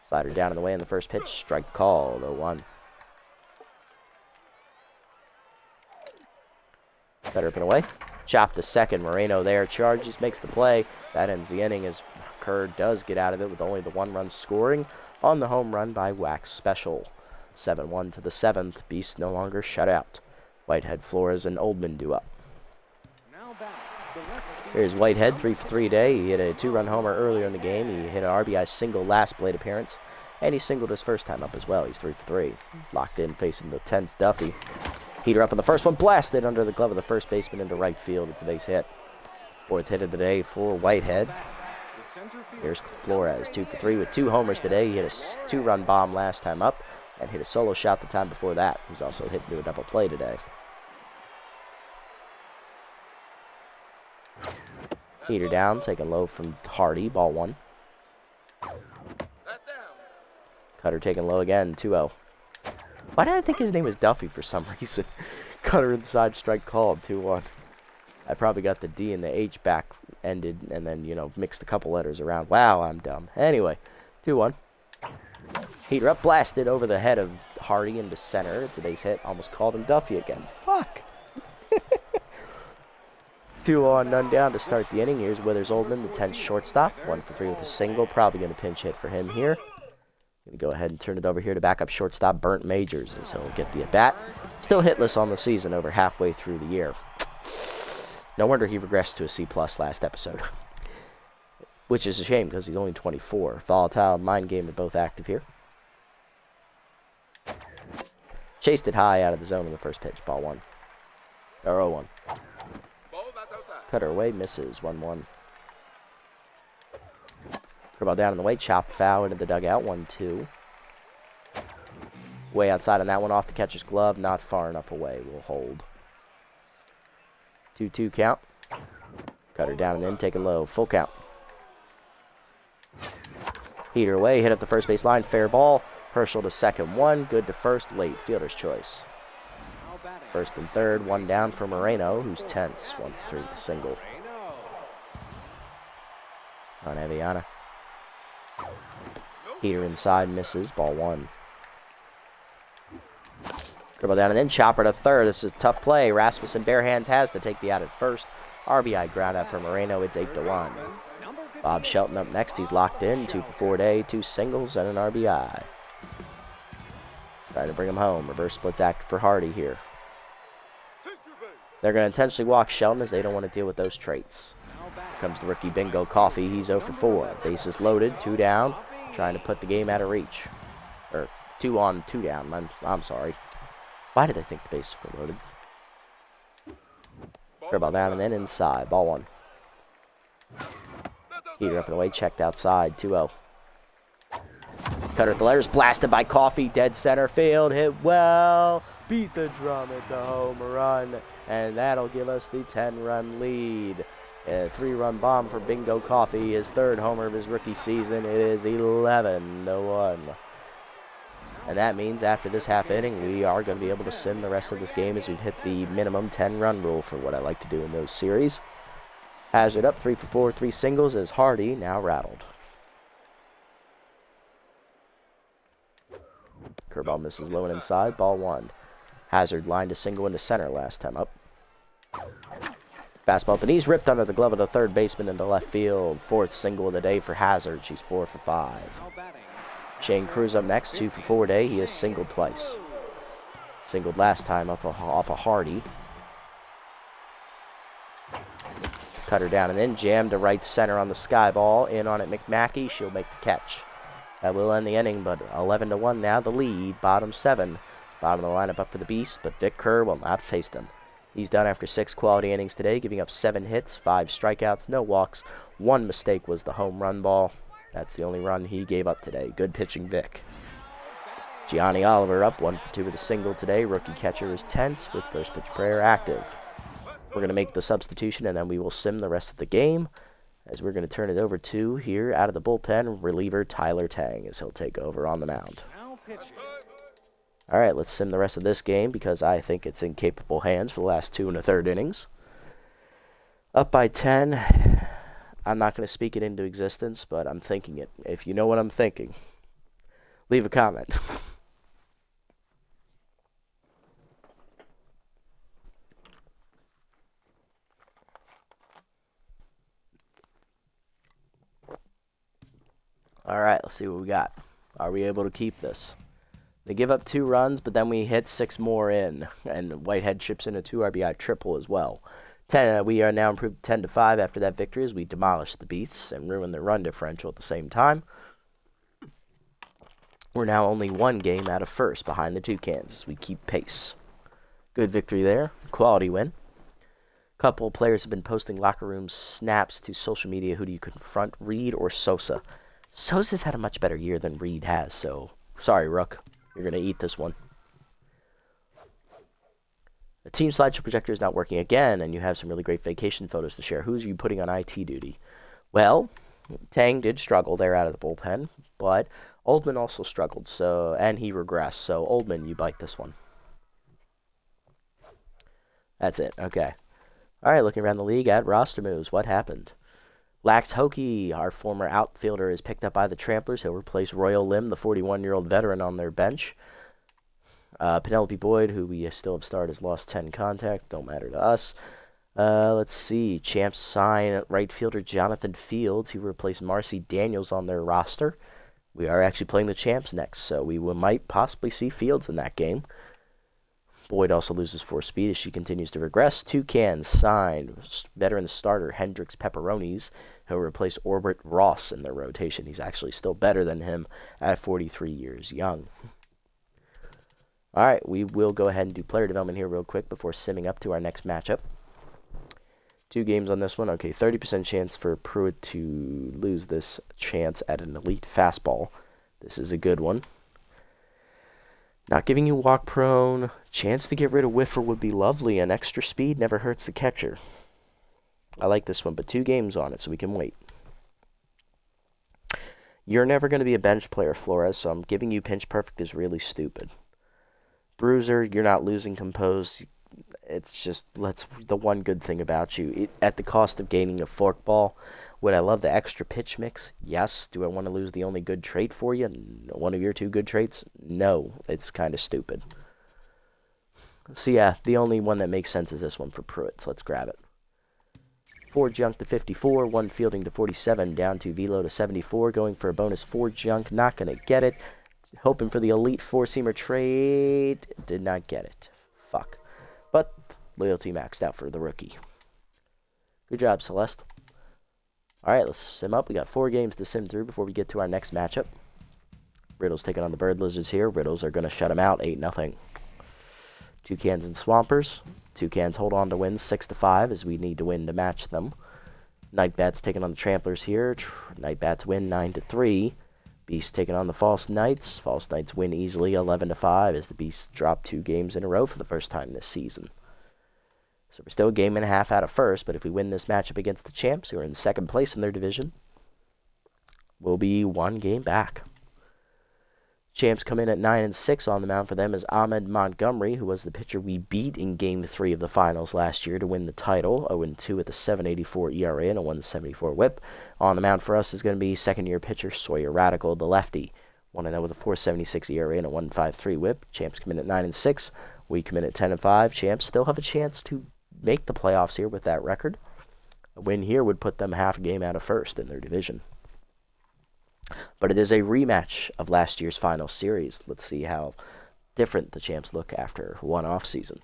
Speaker 1: Slider down in the way on the first pitch. Strike called. 0-1. Better up and away. Chop the second. Moreno there. Charges, makes the play. That ends the inning as Kerr does get out of it with only the 1 run scoring on the home run by Wax Special. 7-1 to the 7th. Beast no longer shut out. Whitehead, Flores, and Oldman do up. Here's Whitehead, 3 for 3 today. He hit a 2-run homer earlier in the game. He hit an RBI single last plate appearance. And he singled his first time up as well. He's 3 for 3. Locked in facing the tense Duffy. Heater up on the first one. Blasted under the glove of the first baseman into right field. It's a base hit. 4th hit of the day for Whitehead. Here's Flores, 2 for 3 with 2 homers today. He hit a 2-run bomb last time up and hit a solo shot the time before that. He's also hit into a double play today. Heater down, taken low from Hardy, ball 1. Cutter taken low again, 2-0. Why did I think his name was Duffy for some reason? Cutter inside, strike called, 2-1. I probably got the D and the H back ended and then, you know, mixed a couple letters around. Wow, I'm dumb. Anyway, 2-1. Heater up, blasted over the head of Hardy into center. It's a base hit. Almost called him Duffy again. Fuck. 2 on, none down to start the inning. Here's Withers Oldman, the 10th shortstop. 1 for 3 with a single. Probably going to pinch hit for him here. Going to go ahead and turn it over here to backup shortstop Burnt Majors as he'll get the at-bat. Still hitless on the season over halfway through the year. No wonder he regressed to a C+ last episode. Which is a shame because he's only 24. Volatile and Mind Game are both active here. Chased it high out of the zone in the first pitch. Ball 1. Or 0-1. Cutter away, misses. 1-1. Curveball down in the way, chopped foul into the dugout. 1-2. Way outside on that one, off the catcher's glove, not far enough away. We'll hold. 2-2 count. Cutter down and in, taken low. Full count. Heater away, hit up the first base line. Fair ball. Herschel to second, 1. Good to first, late. Fielder's choice. First and third, 1 down for Moreno, who's tense. 1 for 3 with a single. On Aviana. Heater inside, misses. Ball 1. Dribble down and then chopper to third. This is a tough play. Rasmussen bare hands has to take the out at first. RBI ground out for Moreno. It's 8-1. Bob Shelton up next. He's locked in. 2 for 4 today. 2 singles and an RBI. Trying to bring him home. Reverse splits active for Hardy here. They're going to intentionally walk Shelton as they don't want to deal with those traits. Here comes the rookie Bingo Coffee. He's 0 for 4. Bases loaded. 2 down. Trying to put the game out of reach. Or 2 on, 2 down. I'm sorry. Why did I think the bases were loaded? Curveball down and then inside. Ball 1. Heater up and away. Checked outside. 2-0. Cutter at the letters. Blasted by Coffee. Dead center field. Hit well. Beat the drum. It's a home run. And that'll give us the 10-run lead. A 3-run bomb for Bingo Coffee. His 3rd homer of his rookie season. It is 11-1. And that means after this half inning, we are going to be able to sim the rest of this game as we've hit the minimum 10-run rule for what I like to do in those series. Hazard up, 3 for 4, 3 singles as Hardy now rattled. Curveball misses low and inside, ball 1. Hazard lined a single into center last time up. Fastball at the knees, ripped under the glove of the third baseman into left field. 4th single of the day for Hazard. She's 4 for 5. Shane Cruz up next, 2 for 4 today. He has singled twice. Singled last time off a Hardy. Cutter down and in, jammed to right center on the sky ball. In on it, McMackey. She'll make the catch. That will end the inning, but 11-1 now the lead. Bottom 7. Bottom of the lineup up for the Beast, but Vic Kerr will not face them. He's done after 6 quality innings today, giving up 7 hits, 5 strikeouts, no walks. 1 mistake was the home run ball. That's the only run he gave up today. Good pitching, Vic. Gianni Oliver up 1 for 2 with a single today. Rookie catcher is tense with first pitch prayer active. We're going to make the substitution, and then we will sim the rest of the game as we're going to turn it over to, here out of the bullpen, reliever Tyler Tang as he'll take over on the mound. All right, let's sim the rest of this game because I think it's in capable hands for the last 2 1/3 innings. Up by 10. I'm not going to speak it into existence, but I'm thinking it. If you know what I'm thinking, leave a comment. All right, let's see what we got. Are we able to keep this? They give up 2 runs, but then we hit 6 more in, and Whitehead chips in a 2 RBI triple as well. We are now improved 10-5 after that victory as we demolish the Beasts and ruin their run differential at the same time. We're now only 1 game out of first behind the Toucans as we keep pace. Good victory there. Quality win. A couple of players have been posting locker room snaps to social media. Who do you confront, Reed or Sosa? Sosa's had a much better year than Reed has, so sorry, Rook. You're going to eat this one. The team slideshow projector is not working again, and you have some really great vacation photos to share. Who's you putting on IT duty? Well, Tang did struggle there out of the bullpen, but Oldman also struggled, and he regressed. So Oldman, you bite this one. That's it. Okay. All right, looking around the league at roster moves. What happened? Lax Hokie, our former outfielder, is picked up by the Tramplers. He'll replace Royal Lim, the 41-year-old veteran, on their bench. Penelope Boyd, who we still have started, has lost 10 contact. Don't matter to us. Let's see. Champs sign right fielder Jonathan Fields. He will replace Marcy Daniels on their roster. We are actually playing the Champs next, so we might possibly see Fields in that game. Boyd also loses 4 speed as she continues to regress. Toucan signed veteran starter Hendrix Pepperonis. He'll replace Orbit Ross in their rotation. He's actually still better than him at 43 years young. All right, we will go ahead and do player development here real quick before simming up to our next matchup. 2 games on this one. Okay, 30% chance for Pruitt to lose this chance at an elite fastball. This is a good one. Not giving you walk prone. Chance to get rid of whiffer would be lovely, and extra speed never hurts the catcher. I like this one, but 2 games on it, so we can wait. You're never going to be a bench player, Flores, so I'm giving you pinch perfect is really stupid. Bruiser, you're not losing compose. It's just the one good thing about you. At the cost of gaining a forkball, would I love the extra pitch mix? Yes. Do I want to lose the only good trait for you? One of your 2 good traits? No. It's kind of stupid. So yeah, the only one that makes sense is this one for Pruitt, so let's grab it. 4 junk to 54, 1 fielding to 47, down to velo to 74, going for a bonus 4 junk, not going to get it. Hoping for the elite 4-seamer trade, did not get it. Fuck. But loyalty maxed out for the rookie. Good job, Celeste. All right, let's sim up. We got 4 games to sim through before we get to our next matchup. Riddle's taking on the Bird Lizards here. Riddles are going to shut them out 8-0. Toucans and Swampers. Toucans hold on to wins 6-5 as we need to win to match them. Nightbats taking on the Tramplers here. Nightbats win 9-3. Beasts taking on the False Knights. False Knights win easily 11-5 as the Beasts drop 2 games in a row for the first time this season. So we're still a game and a half out of first, but if we win this matchup against the Champs, who are in 2nd place in their division, we'll be 1 game back. Champs come in at 9-6. On the mound for them is Ahmed Montgomery, who was the pitcher we beat in Game 3 of the finals last year to win the title. 0-2 with a 7.84 ERA and a 1.74 whip. On the mound for us is going to be second-year pitcher Sawyer Radical, the lefty. 1-0 with a 4.76 ERA and a 1.53 whip. Champs come in at 9-6. We come in at 10-5. Champs still have a chance to make the playoffs here with that record. A win here would put them half a game out of first in their division. But it is a rematch of last year's final series. Let's see how different the Champs look after one off season.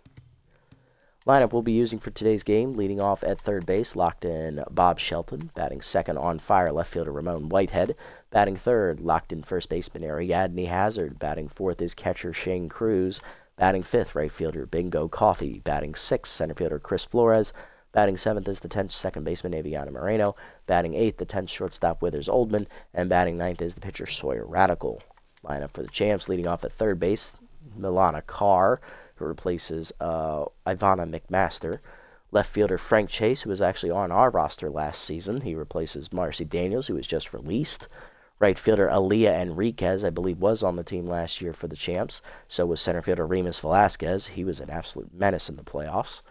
Speaker 1: Lineup we'll be using for today's game, leading off at third base, locked in Bob Shelton, batting second on fire left fielder Ramon Whitehead, batting third, locked in first baseman Ariadne Hazard, batting fourth is catcher Shane Cruz, batting fifth right fielder Bingo Coffey, batting sixth center fielder Chris Flores, batting 7th is the 10th second baseman Aviana Moreno. Batting 8th, the 10th shortstop Withers Oldman. And batting 9th is the pitcher Sawyer Radical. Lineup for the Champs, leading off at third base, Milana Carr, who replaces Ivana McMaster. Left fielder Frank Chase, who was actually on our roster last season. He replaces Marcy Daniels, who was just released. Right fielder Aaliyah Enriquez, I believe, was on the team last year for the Champs. So was center fielder Remus Velasquez. He was an absolute menace in the playoffs.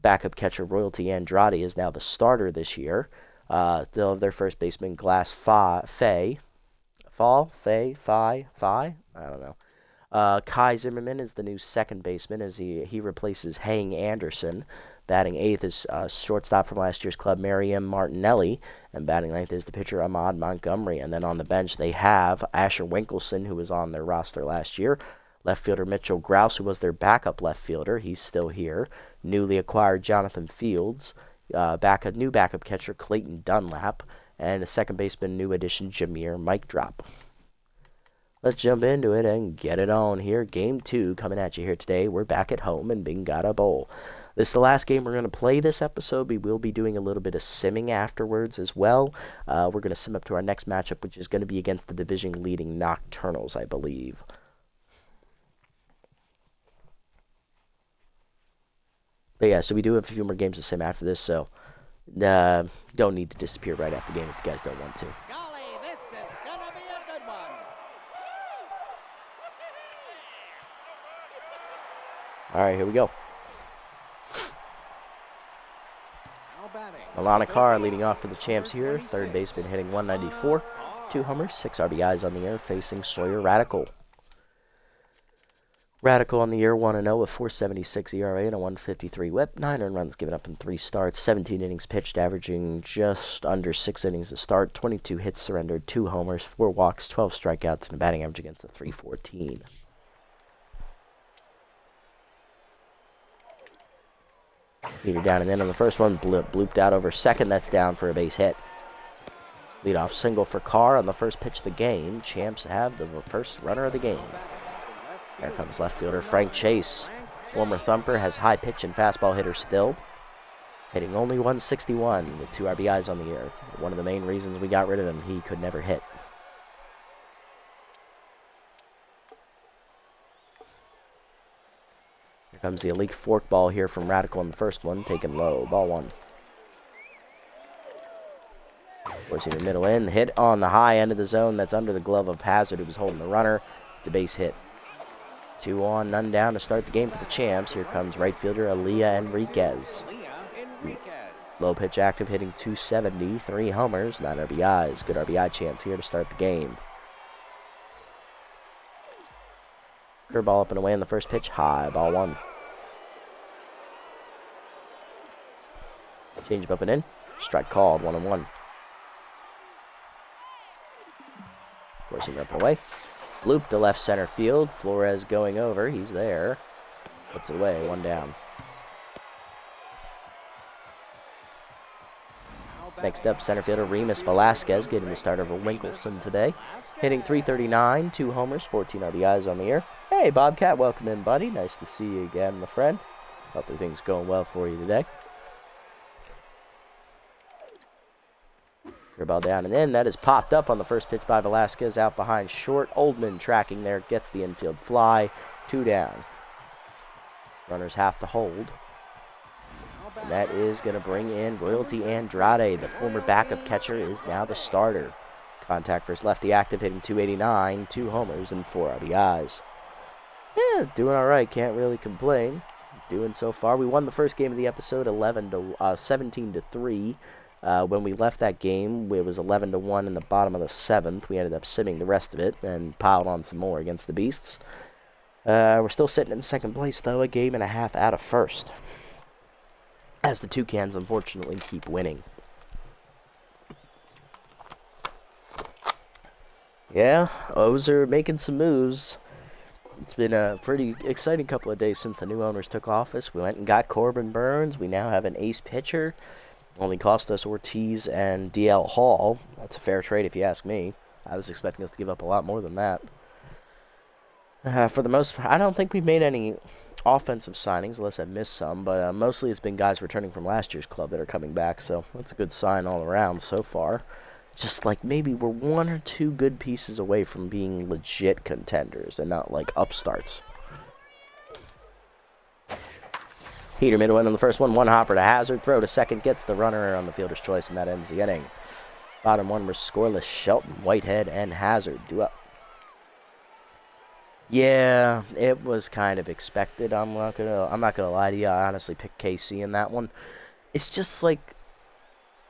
Speaker 1: Backup catcher Royalty Andrade is now the starter this year. They'll have their first baseman Glass Faye. I don't know. Kai Zimmerman is the new second baseman as he replaces Hang Anderson. Batting 8th is shortstop from last year's club Mariam Martinelli. And batting 9th is the pitcher Ahmad Montgomery. And then on the bench they have Asher Winkelson, who was on their roster last year. Left fielder Mitchell Grouse, who was their backup left fielder. He's still here. Newly acquired Jonathan Fields. New backup catcher Clayton Dunlap. And a second baseman, new addition Jameer Mike Drop. Let's jump into it and get it on here. Game 2 coming at you here today. We're back at home in Bingata Bowl. This is the last game we're going to play this episode. We will be doing a little bit of simming afterwards as well. We're going to sim up to our next matchup, which is going to be against the division-leading Nocturnals, I believe. But yeah, so we do have a few more games to sim after this, so don't need to disappear right after the game if you guys don't want to.
Speaker 2: Golly, this is gonna be a good one.
Speaker 1: All right, here we go.
Speaker 2: Now batting.
Speaker 1: Alana Carr leading off for the champs here. Third baseman hitting 194. 2 homers, 6 RBIs on the year, facing Sawyer Radical. Radical on the year, 1-0 with 4.76 ERA and a 1.53 whip. 9 earned runs given up in 3 starts. 17 innings pitched, averaging just under 6 innings a start. 22 hits surrendered, 2 homers, 4 walks, 12 strikeouts, and a batting average against a 3.14. Leader down and in on the first one, blooped out over second. That's down for a base hit. Leadoff single for Carr on the first pitch of the game. Champs have the first runner of the game. There comes left fielder Frank Chase. Former Thumper, has high pitch and fastball hitter still. Hitting only 161 with 2 RBIs on the year. One of the main reasons we got rid of him, he could never hit. Here comes the elite forkball here from Radical in the first one, taken low, ball 1. Forcing the middle in, hit on the high end of the zone. That's under the glove of Hazard, who was holding the runner. It's a base hit. 2 on, none down to start the game for the champs. Here comes right fielder Aaliyah Enriquez. Low pitch active, hitting 270, 3 homers, 9 RBIs. Good RBI chance here to start the game. Curveball up and away on the first pitch, high, ball 1. Change up and in, strike called, 1-1. Forcing up and away. Loop to left center field. Flores going over. He's there. Puts it away. 1 down. Next up, center fielder Remus Velasquez getting the start over Winkelson today. Hitting 339, 2 homers, 14 RBIs on the year. Hey, Bobcat, welcome in, buddy. Nice to see you again, my friend. Hopefully things going well for you today. Ball down and in. That is popped up on the first pitch by Velasquez. Out behind short. Oldman tracking there. Gets the infield fly. 2 down. Runners have to hold. And that is going to bring in Royalty Andrade. The former backup catcher is now the starter. Contact versus lefty active, hitting 289. 2 homers and 4 RBIs. Yeah, doing all right. Can't really complain. Doing so far. We won the first game of the episode 17-3. When we left that game, it was 11-1 in the bottom of the 7th. We ended up simming the rest of it and piled on some more against the Beasts. We're still sitting in second place, though, a game and a half out of first. As the Toucans, unfortunately, keep winning. Yeah, O's are making some moves. It's been a pretty exciting couple of days since the new owners took office. We went and got Corbin Burns. We now have an ace pitcher. Only cost us Ortiz and DL Hall. That's a fair trade if you ask me. I was expecting us to give up a lot more than that. For the most part, I don't think we've made any offensive signings, unless I missed some. But mostly it's been guys returning from last year's club that are coming back. So that's a good sign all around so far. Just like maybe we're 1 or 2 good pieces away from being legit contenders and not like upstarts. Heater middle in on the first one. 1 hopper to Hazard. Throw to second. Gets the runner on the fielder's choice, and that ends the inning. Bottom 1 were scoreless. Shelton, Whitehead, and Hazard due up. Yeah, it was kind of expected. I'm not gonna lie to you. I honestly picked KC in that one. It's just like,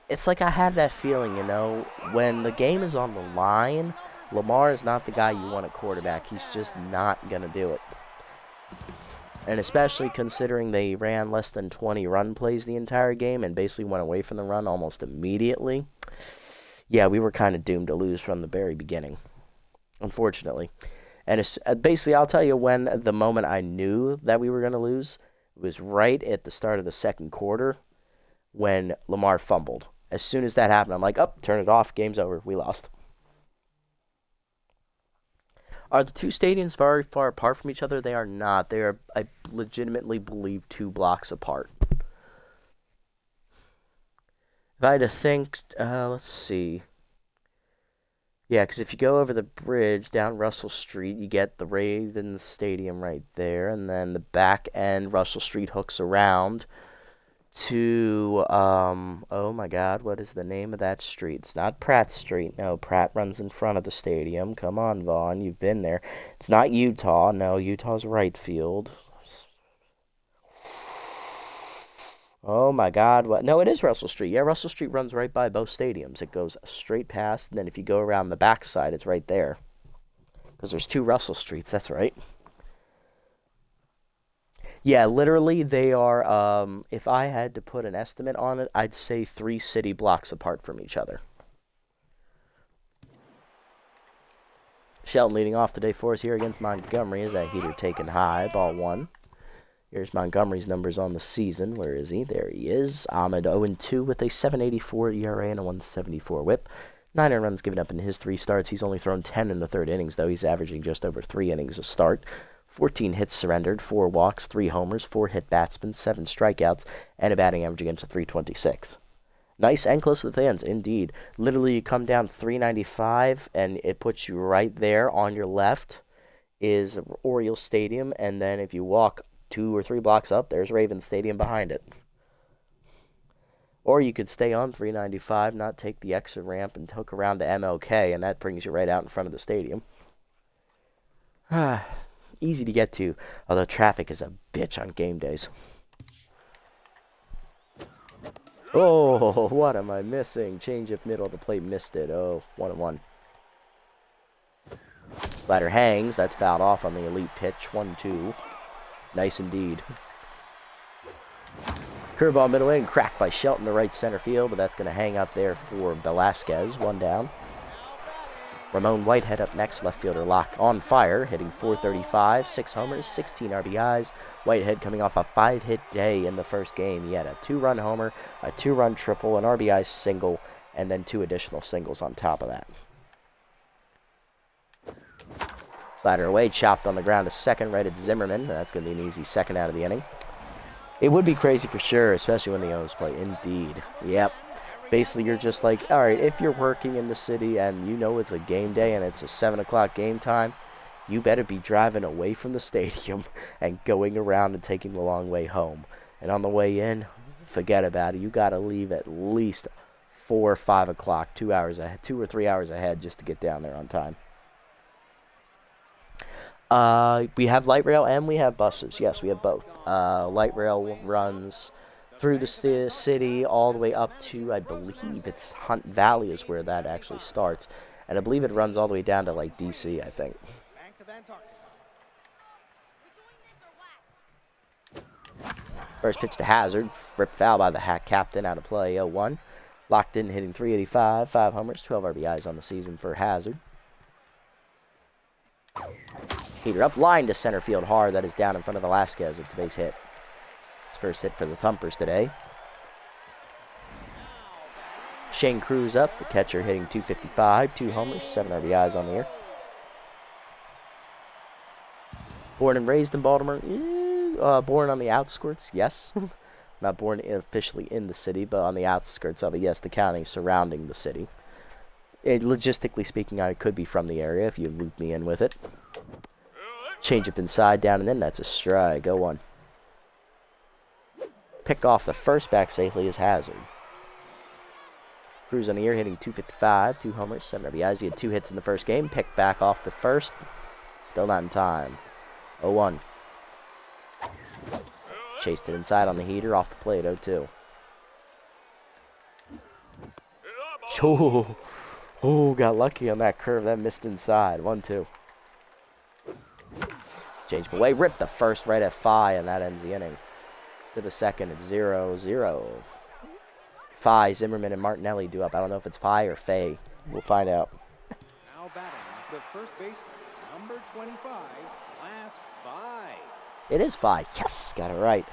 Speaker 1: it's like I had that feeling, you know, when the game is on the line, Lamar is not the guy you want at quarterback. He's just not gonna do it. And especially considering they ran less than 20 run plays the entire game and basically went away from the run almost immediately. Yeah, we were kind of doomed to lose from the very beginning, unfortunately. And it's, basically, I'll tell you when the moment I knew that we were going to lose was right at the start of the second quarter when Lamar fumbled. As soon as that happened, I'm like, oh, turn it off, game's over, we lost. Are the 2 stadiums very far apart from each other? They are not. They are, I legitimately believe, 2 blocks apart. If I had to think, let's see. Yeah, because if you go over the bridge down Russell Street, you get the Ravens Stadium right there, and then the back end, Russell Street hooks around to, oh my God, what is the name of that street? It's not Pratt Street. No, Pratt runs in front of the stadium. Come on, Vaughn, you've been there. It's not Utah. No, Utah's right field. Oh my God, what? No, it is Russell Street. Yeah, Russell Street runs right by both stadiums. It goes straight past, and then if you go around the backside, it's right there. Because there's 2 Russell Streets, that's right. Yeah, literally, they are, if I had to put an estimate on it, I'd say 3 city blocks apart from each other. Shelton leading off today for us here against Montgomery. Is that heater taken high? Ball 1. Here's Montgomery's numbers on the season. Where is he? There he is. Ahmed 0-2 with a 7.84 ERA and a 1.74 whip. 9 runs given up in his 3 starts. He's only thrown 10 in the 3rd innings, though. He's averaging just over 3 innings a start. 14 hits surrendered, 4 walks, 3 homers, 4 hit batsmen, 7 strikeouts, and a batting average against a 326. Nice and close to the fans, indeed. Literally, you come down 395, and it puts you right there on your left is Orioles Stadium, and then if you walk 2 or 3 blocks up, there's Ravens Stadium behind it. Or you could stay on 395, not take the exit ramp, and hook around to MLK, and that brings you right out in front of the stadium. Easy to get to, although traffic is a bitch on game days. Oh, what am I missing? Change up middle of the plate, missed it. Oh, 1-1. Slider hangs, that's fouled off on the elite pitch, 1-2. Nice indeed. Curveball middle in, cracked by Shelton to right center field, but that's going to hang up there for Velasquez, 1 down. Ramon Whitehead up next, left fielder lock on fire, hitting .435, 6 homers, 16 RBIs. Whitehead coming off a 5-hit day in the first game. He had a 2-run homer, a 2-run triple, an RBI single, and then 2 additional singles on top of that. Slider away, chopped on the ground to second, right at Zimmerman. That's going to be an easy second out of the inning. It would be crazy for sure, especially when the O's play. Indeed. Yep. Basically, you're just like, all right, if you're working in the city and you know it's a game day and it's a 7 o'clock game time, you better be driving away from the stadium and going around and taking the long way home. And on the way in, forget about it. You got to leave at least 4 or 5 o'clock, 2 or 3 hours ahead just to get down there on time. We have light rail and we have buses. Yes, we have both. Light rail runs through the city all the way up to, I believe it's Hunt Valley is where that actually starts. And I believe it runs all the way down to, like, D.C., I think. First pitch to Hazard. Ripped foul by the Hack captain, out of play, 0-1. Locked in, hitting .385, 5 homers, 12 RBIs on the season for Hazard. Heater up, line to center field hard. That is down in front of Velasquez. It's a base hit. His first hit for the Thumpers today. Shane Cruz up, the catcher hitting .255, 2 homers, 7 RBIs on the year. Born and raised in Baltimore. Born on the outskirts, yes. Not born officially in the city, but on the outskirts of it, yes, the county surrounding the city. Logistically speaking, I could be from the area if you loop me in with it. Change up inside, down and in, that's a strike, 0-1. Pick off the first back safely is Hazard. Cruz on the year hitting .255, 2 homers, 7 RBIs. He had 2 hits in the first game. Picked back off the first. Still not in time. 0-1. Chased it inside on the heater, off the plate, 0-2. Oh, got lucky on that curve. That missed inside. 1-2. Change away, ripped the first right at Phi, and that ends the inning. To the second, it's 0-0. Phi, Zimmerman, and Martinelli do up. I don't know if it's Phi or Faye. We'll find out.
Speaker 2: Now batting, the first baseman, number 25, Class Phi.
Speaker 1: It is Phi. Yes, got it right.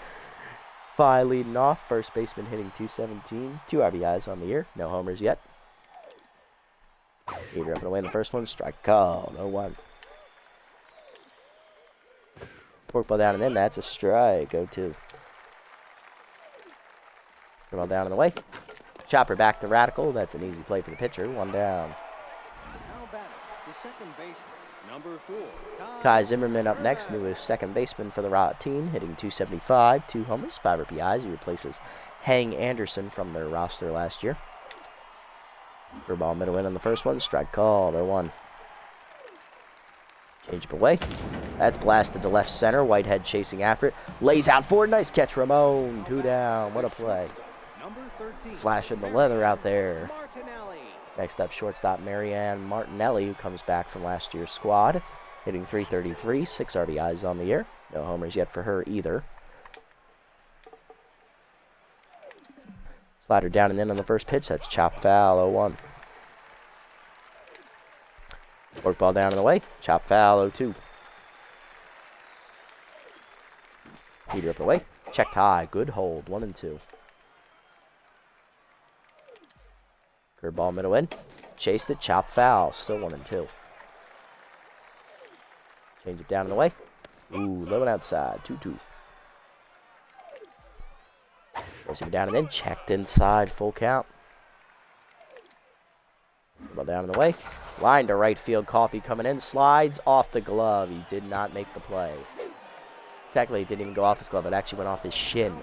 Speaker 1: Phi leading off. First baseman hitting .217. 2 RBIs on the year. No homers yet. Heater up and away in the first one. Strike called. 0-1. Forkball down and in. That's a strike. 0-2. Ball down and away. Chopper back to Radical. That's an easy play for the pitcher. 1 down.
Speaker 2: Now batting, the second baseman, number 4,
Speaker 1: Kai Zimmerman up next, newest second baseman for the team, hitting .275, 2 homers, 5 RBIs. He replaces Hang Anderson from their roster last year. Curveball middle in on the first one. Strike called. 0-1. Change up away. That's blasted to left center. Whitehead chasing after it. Lays out for it. Nice catch, Ramon. 2 down. What a play. Flashing the leather out there. Next up, shortstop Marianne Martinelli, who comes back from last year's squad. Hitting .333, 6 RBIs on the year. No homers yet for her either. Slider down and in on the first pitch. That's chop foul, 0-1. Forkball down and away. Chop foul, 0-2. Heater up and away. Checked high. Good hold, 1-2. Curveball middle in. Chased it. Chop foul. Still 1-2. Change it down and away. Ooh, low and outside. 2-2. Forcing it down and in. Checked inside. Full count. Ball down and away. Line to right field. Coffee coming in. Slides off the glove. He did not make the play. Technically, it didn't even go off his glove. It actually went off his shin.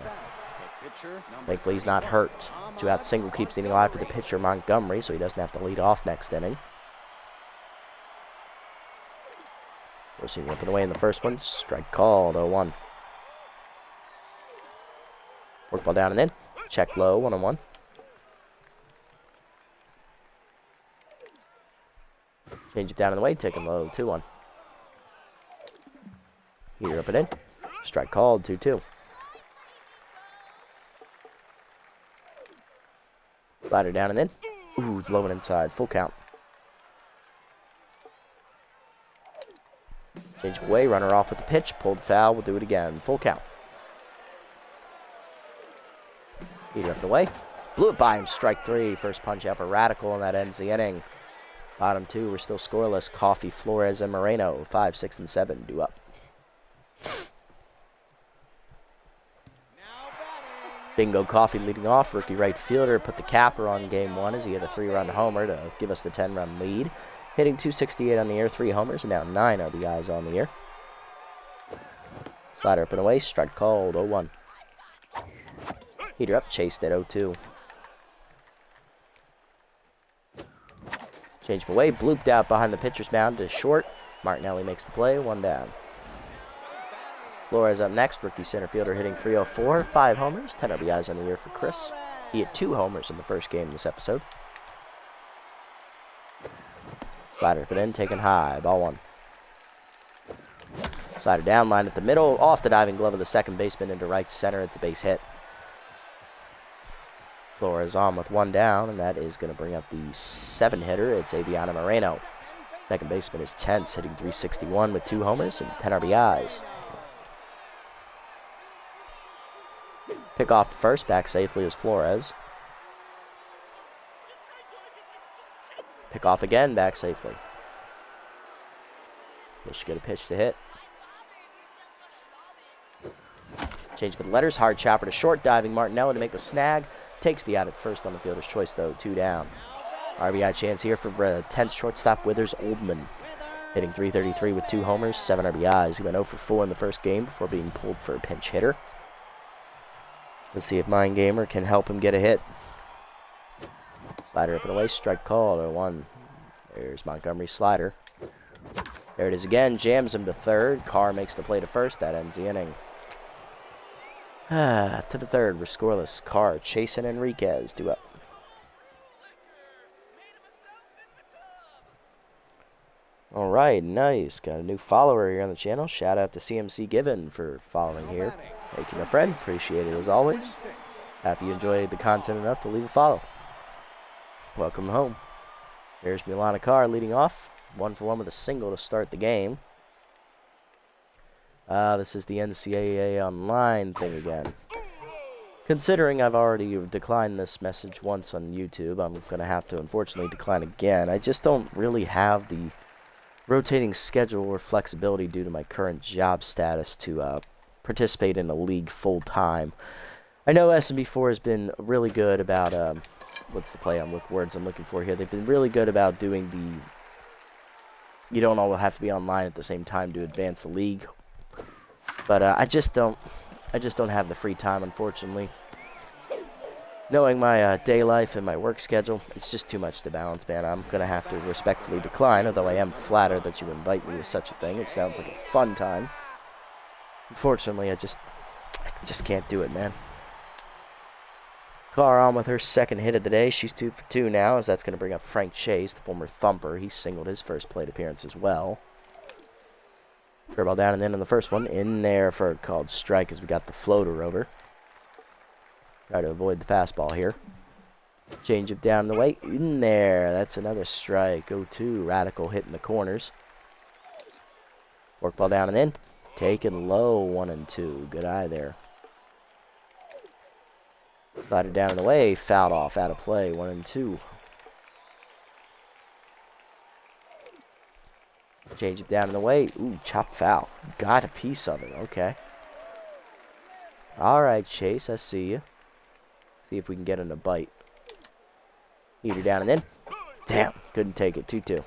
Speaker 1: Thankfully, he's not hurt. 2-out single keeps the inning alive for the pitcher, Montgomery, so he doesn't have to lead off next inning. Forcing up and away in the first one. Strike called, 0-1. Forkball down and in. Check low, 1-1. Change it down and away, taking low, 2-1. Heater up and in. Strike called, 2-2. Slider down and in. Ooh, low and inside. Full count. Change away. Runner off with the pitch. Pulled foul. We'll do it again. Full count. Heater up the way. Blew it by him. Strike 3. First punch out for Radical, and that ends the inning. Bottom 2, we're still scoreless. Coffee, Flores, and Moreno. 5, 6, and 7 due up. Bingo Coffee leading off. Rookie right fielder put the capper on game 1 as he hit a 3-run homer to give us the 10-run lead. Hitting .268 on the year, 3 homers, and now 9 RBIs on the year. Slider up and away. Strike called, 0-1. Heater up, chased at 0-2. Changed away, blooped out behind the pitcher's mound to short. Martinelli makes the play, 1 down. Flores up next, rookie center fielder hitting .304, 5 homers, 10 RBIs on the year for Chris. He had 2 homers in the first game this episode. Slider put in, taken high, ball 1. Slider down, line at the middle, off the diving glove of the second baseman into right center. It's a base hit. Flores on with 1 down, and that is going to bring up the 7-hitter. It's Aviana Moreno. Second baseman is tense, hitting .361 with 2 homers and 10 RBIs. Pick off to first, back safely is Flores. Pick off again, back safely. We should get a pitch to hit. Change with the letters, hard chopper to short, diving Martinelli to make the snag. Takes the out at first on the fielder's choice, though, 2 down. RBI chance here for tenth shortstop Withers Oldman. Hitting .333 with 2 homers, 7 RBIs. He went 0 for 4 in the first game before being pulled for a pinch hitter. Let's see if Mind Gamer can help him get a hit. Slider up and away, strike call, 0-1. There's Montgomery's slider. There it is again, jams him to third. Carr makes the play to first, that ends the inning. To the third, we're scoreless. Carr chasing Enriquez, 2 up. Alright, nice. Got a new follower here on the channel. Shout out to CMC Given for following here. Thank you, my friend. Appreciate it as always. Happy you enjoyed the content enough to leave a follow. Welcome home. There's Milana Carr leading off. 1 for 1 with a single to start the game. This is the NCAA Online thing again. Considering I've already declined this message once on YouTube, I'm going to have to unfortunately decline again. I just don't really have the rotating schedule or flexibility due to my current job status to participate in a league full-time. I know SMB4 has been really good about, what's the play on words I'm looking for here? They've been really good about doing the, you don't all have to be online at the same time to advance the league. But I just don't have the free time, unfortunately. Knowing my day life and my work schedule, it's just too much to balance, man. I'm going to have to respectfully decline, although I am flattered that you invite me to such a thing. It sounds like a fun time. Unfortunately, I just can't do it, man. Carr on with her second hit of the day. She's 2 for 2 now, as that's going to bring up Frank Chase, the former Thumper. He singled his first plate appearance as well. Curveball down and in on the first one. In there for a called strike as we got the floater over. Try to avoid the fastball here. Change it down the way. In there. That's another strike. 0-2. Radical hitting the corners. Forkball down and in. Taken low. 1-2. Good eye there. Slided down and away. Fouled off. Out of play. 1-2. Change it down and away. Ooh, chop foul. Got a piece of it. Okay. Alright, Chase. I see you. See if we can get in a bite. Heater down and in. Damn. Couldn't take it. 2-2.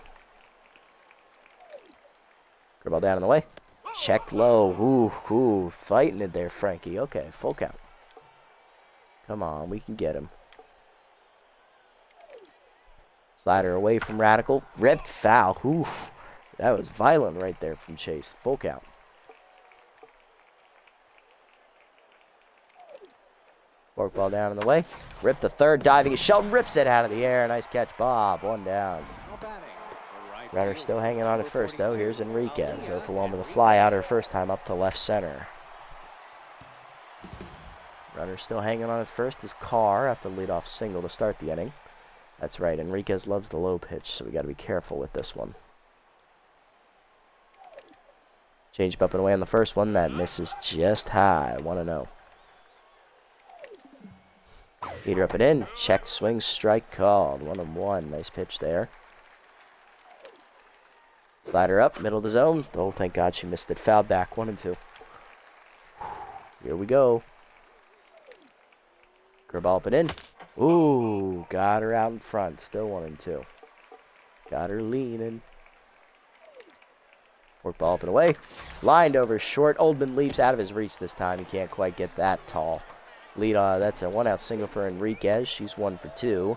Speaker 1: Curveball down and away. Checked low. Ooh. Fighting it there, Frankie. Okay. Full count. Come on, we can get him. Slider away from Radical. Ripped foul. Ooh, that was violent right there from Chase. Full count. Forkball down in the way. Ripped the third. Diving as Shelton rips it out of the air. Nice catch, Bob. 1 down. Runner still hanging on at first, though. Here's Enriquez. 0 for 1 with a fly out her first time up to left center. Runner still hanging on at first is Carr after the leadoff single to start the inning. That's right, Enriquez loves the low pitch, so we got to be careful with this one. Change up and away on the first one. That misses just high. 1-0. Heater up and in. Checked swing, strike called. 1-1. Nice pitch there. Slider up, middle of the zone. Oh, thank God she missed it. Foul back. 1-2. Here we go. Curveball up and in. Ooh, got her out in front. Still 1-2. Got her leaning. Forkball up and away. Lined over short. Oldman leaps out of his reach this time. He can't quite get that tall. Lead that's a 1-out single for Enriquez. She's 1 for 2.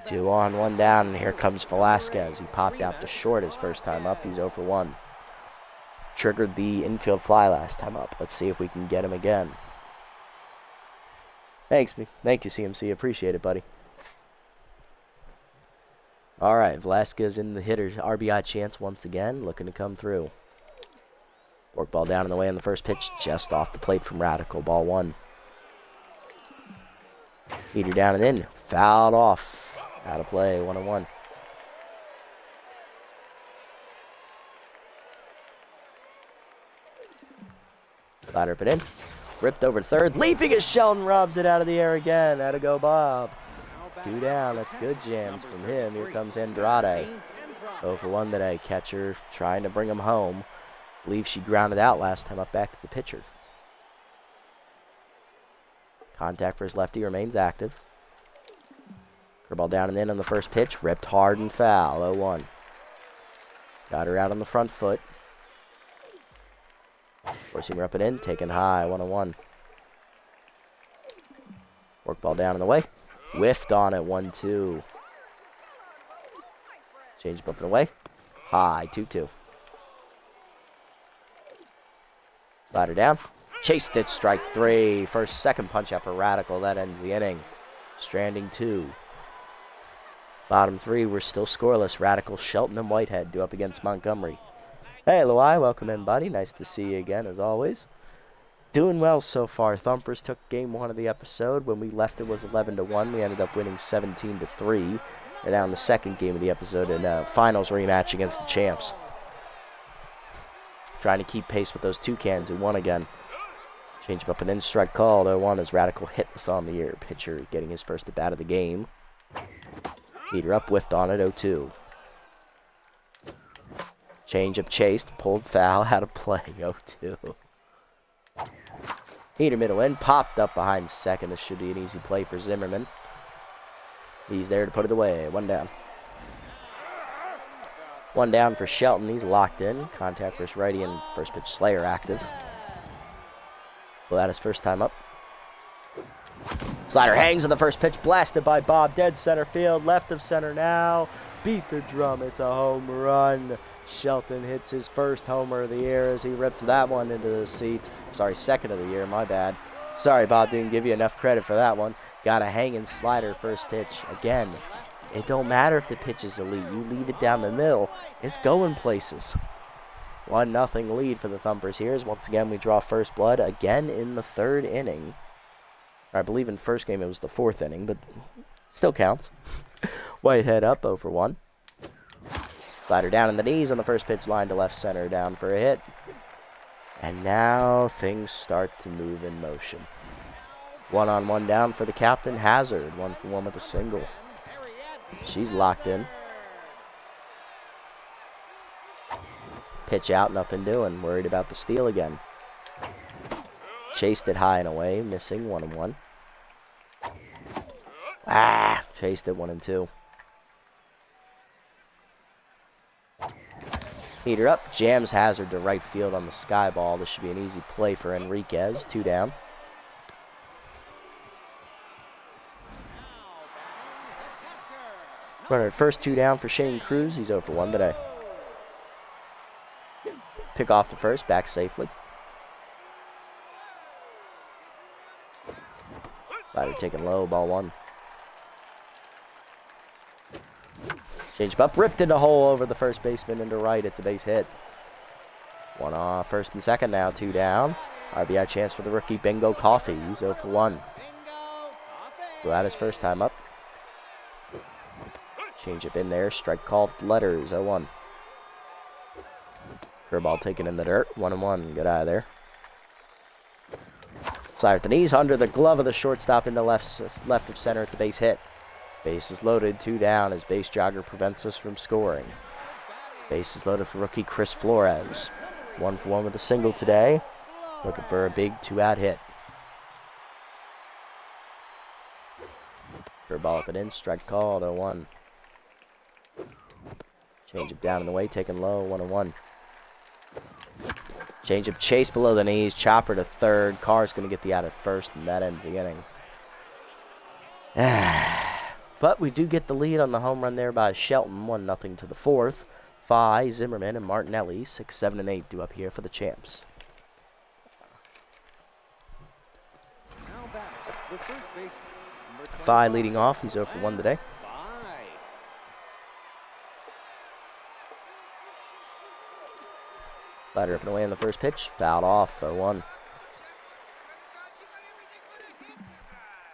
Speaker 1: 2 on, 1 down, and here comes Velasquez. He popped out to short his first time up. He's 0 for 1. Triggered the infield fly last time up. Let's see if we can get him again. Thank you, CMC. Appreciate it, buddy. All right, Velasquez in the hitter's RBI chance once again, looking to come through. Forkball down in the way on the first pitch, just off the plate from Radical. Ball 1. Heater down and in. Fouled off. Out of play. 1-1. Slider up and in. Ripped over third. Leaping as Sheldon robs it out of the air again. Had to go, Bob. 2 down. That's good jams from him. Here comes Andrade. 0 for 1 today. Catcher trying to bring him home. Believe she grounded out last time up back to the pitcher. Contact for his lefty remains active. Curveball down and in on the first pitch. Ripped hard and foul. 0-1. Got her out on the front foot. Forcing her up and in. Taken high. 1-1. Forkball down and away. Whiffed on it. 1-2. Change up and away. High. 2-2. Slider down. Chased it. Strike 3. Second punch out for Radical. That ends the inning. Stranding 2. Bottom 3, we're still scoreless. Radical, Shelton, and Whitehead due up against Montgomery. Hey, Luai, welcome in, buddy. Nice to see you again, as always. Doing well so far. Thumpers took game 1 of the episode. When we left, it was 11-1. We ended up winning 17-3. They're now in the second game of the episode in a finals rematch against the champs. Trying to keep pace with those Toucans who won again. Change up and in, strike called. 0-1 as Radical hit this on the ear. Pitcher getting his first at bat of the game. Heater up, whiffed on it, 0-2. Change up chased, pulled foul, out of play, 0-2. Heater middle in, popped up behind second. This should be an easy play for Zimmerman. He's there to put it away, 1 down. 1 down for Shelton, he's locked in. Contact for his righty and first pitch Slayer active. So that is first time up. Slider hangs on the first pitch, blasted by Bob, dead center field, left of center now. Beat the drum, it's a home run. Shelton hits his first homer of the year as he rips that one into the seats. Sorry, second of the year, my bad. Sorry, Bob, didn't give you enough credit for that one. Got a hanging slider first pitch. Again, it don't matter if the pitch is elite. You leave it down the middle, it's going places. 1-0 lead for the Thumpers here as once again we draw first blood again in the third inning. I believe in first game it was the fourth inning, but still counts. Whitehead up 0-for-1. Slider down in the knees on the first pitch, line to left center, down for a hit. And now things start to move in motion. 1-on-1 down for the captain, Hazard, 1-for-1 with a single. She's locked in. Pitch out, nothing doing. Worried about the steal again. Chased it high and away, missing 1-1. Chased it 1-2. Heater up, jams Hazard to right field on the sky ball. This should be an easy play for Enriquez. 2 down. Runner at first, 2 down for Shane Cruz. He's 0-for-1 today. Pick off to first, back safely. Slider taken low, ball 1. Change up, ripped into hole over the first baseman into right. It's a base hit. 1 off, first and second now, 2 down. RBI chance for the rookie Bingo Coffee. He's 0-for-1. Go out his first time up. Change up in there, strike called, letters, 0-1. Curveball taken in the dirt, 1-1. Get out of there. Slider at the knees, under the glove of the shortstop into left of center. It's a base hit. Base is loaded, 2 down as base jogger prevents us from scoring. Base is loaded for rookie Chris Flores. 1-for-1 with a single today. Looking for a big 2-out hit. Curveball up and in, strike called, 0-1. Change up down in the way, taken low, 1-1. Change up, chase below the knees, chopper to third. Carr's going to get the out at first, and that ends the inning. But we do get the lead on the home run there by Shelton, 1-0 to the fourth. Phi, Zimmerman, and Martinelli, 6, 7, and 8 due up here for the champs. Phi leading off, he's 0-for-1 today. Slider up and away on the first pitch, fouled off, 0-1.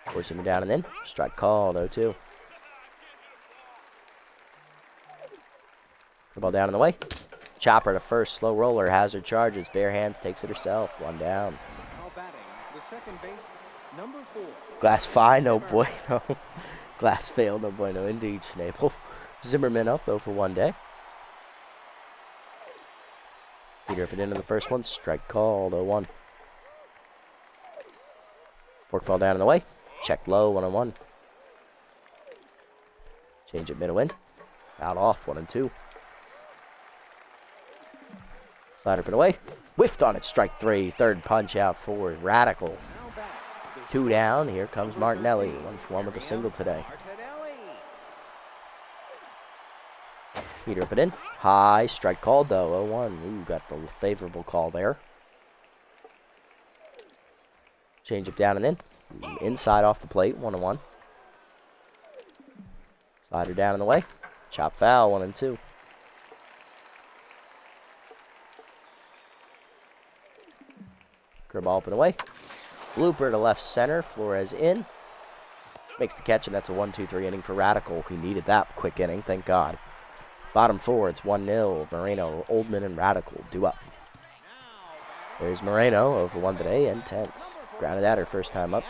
Speaker 1: Forcing him down and in, strike called, 0-2. Ball down in the way. Chopper to first, slow roller, Hazard charges, bare hands, takes it herself, 1 down. Glass Phi, no bueno. Glass failed, no bueno indeed, Schnabel. Zimmerman up 0-for-1 day. Peter up and into the first one, strike called, 0-1. Forkball down in the way, checked low, 1-1. Change it middle in, out off, 1-2. Slider up and away, whiffed on it, strike 3, third punch out for Radical. 2 down, here comes Martinelli, 1-for-1 with a single today. Peter up and in, high, strike called though, 0-1. Ooh, got the favorable call there. Change up down and in, inside off the plate, 1-1. Slider down in the way, chop foul, 1-2. Curveball up and away. Blooper to left center. Flores in. Makes the catch, and that's a 1-2-3 inning for Radical. He needed that quick inning, thank God. Bottom 4, it's 1-0. Moreno, Oldman, and Radical due up. There's Moreno, 0-for-1 today, and tense. Grounded at her first time up.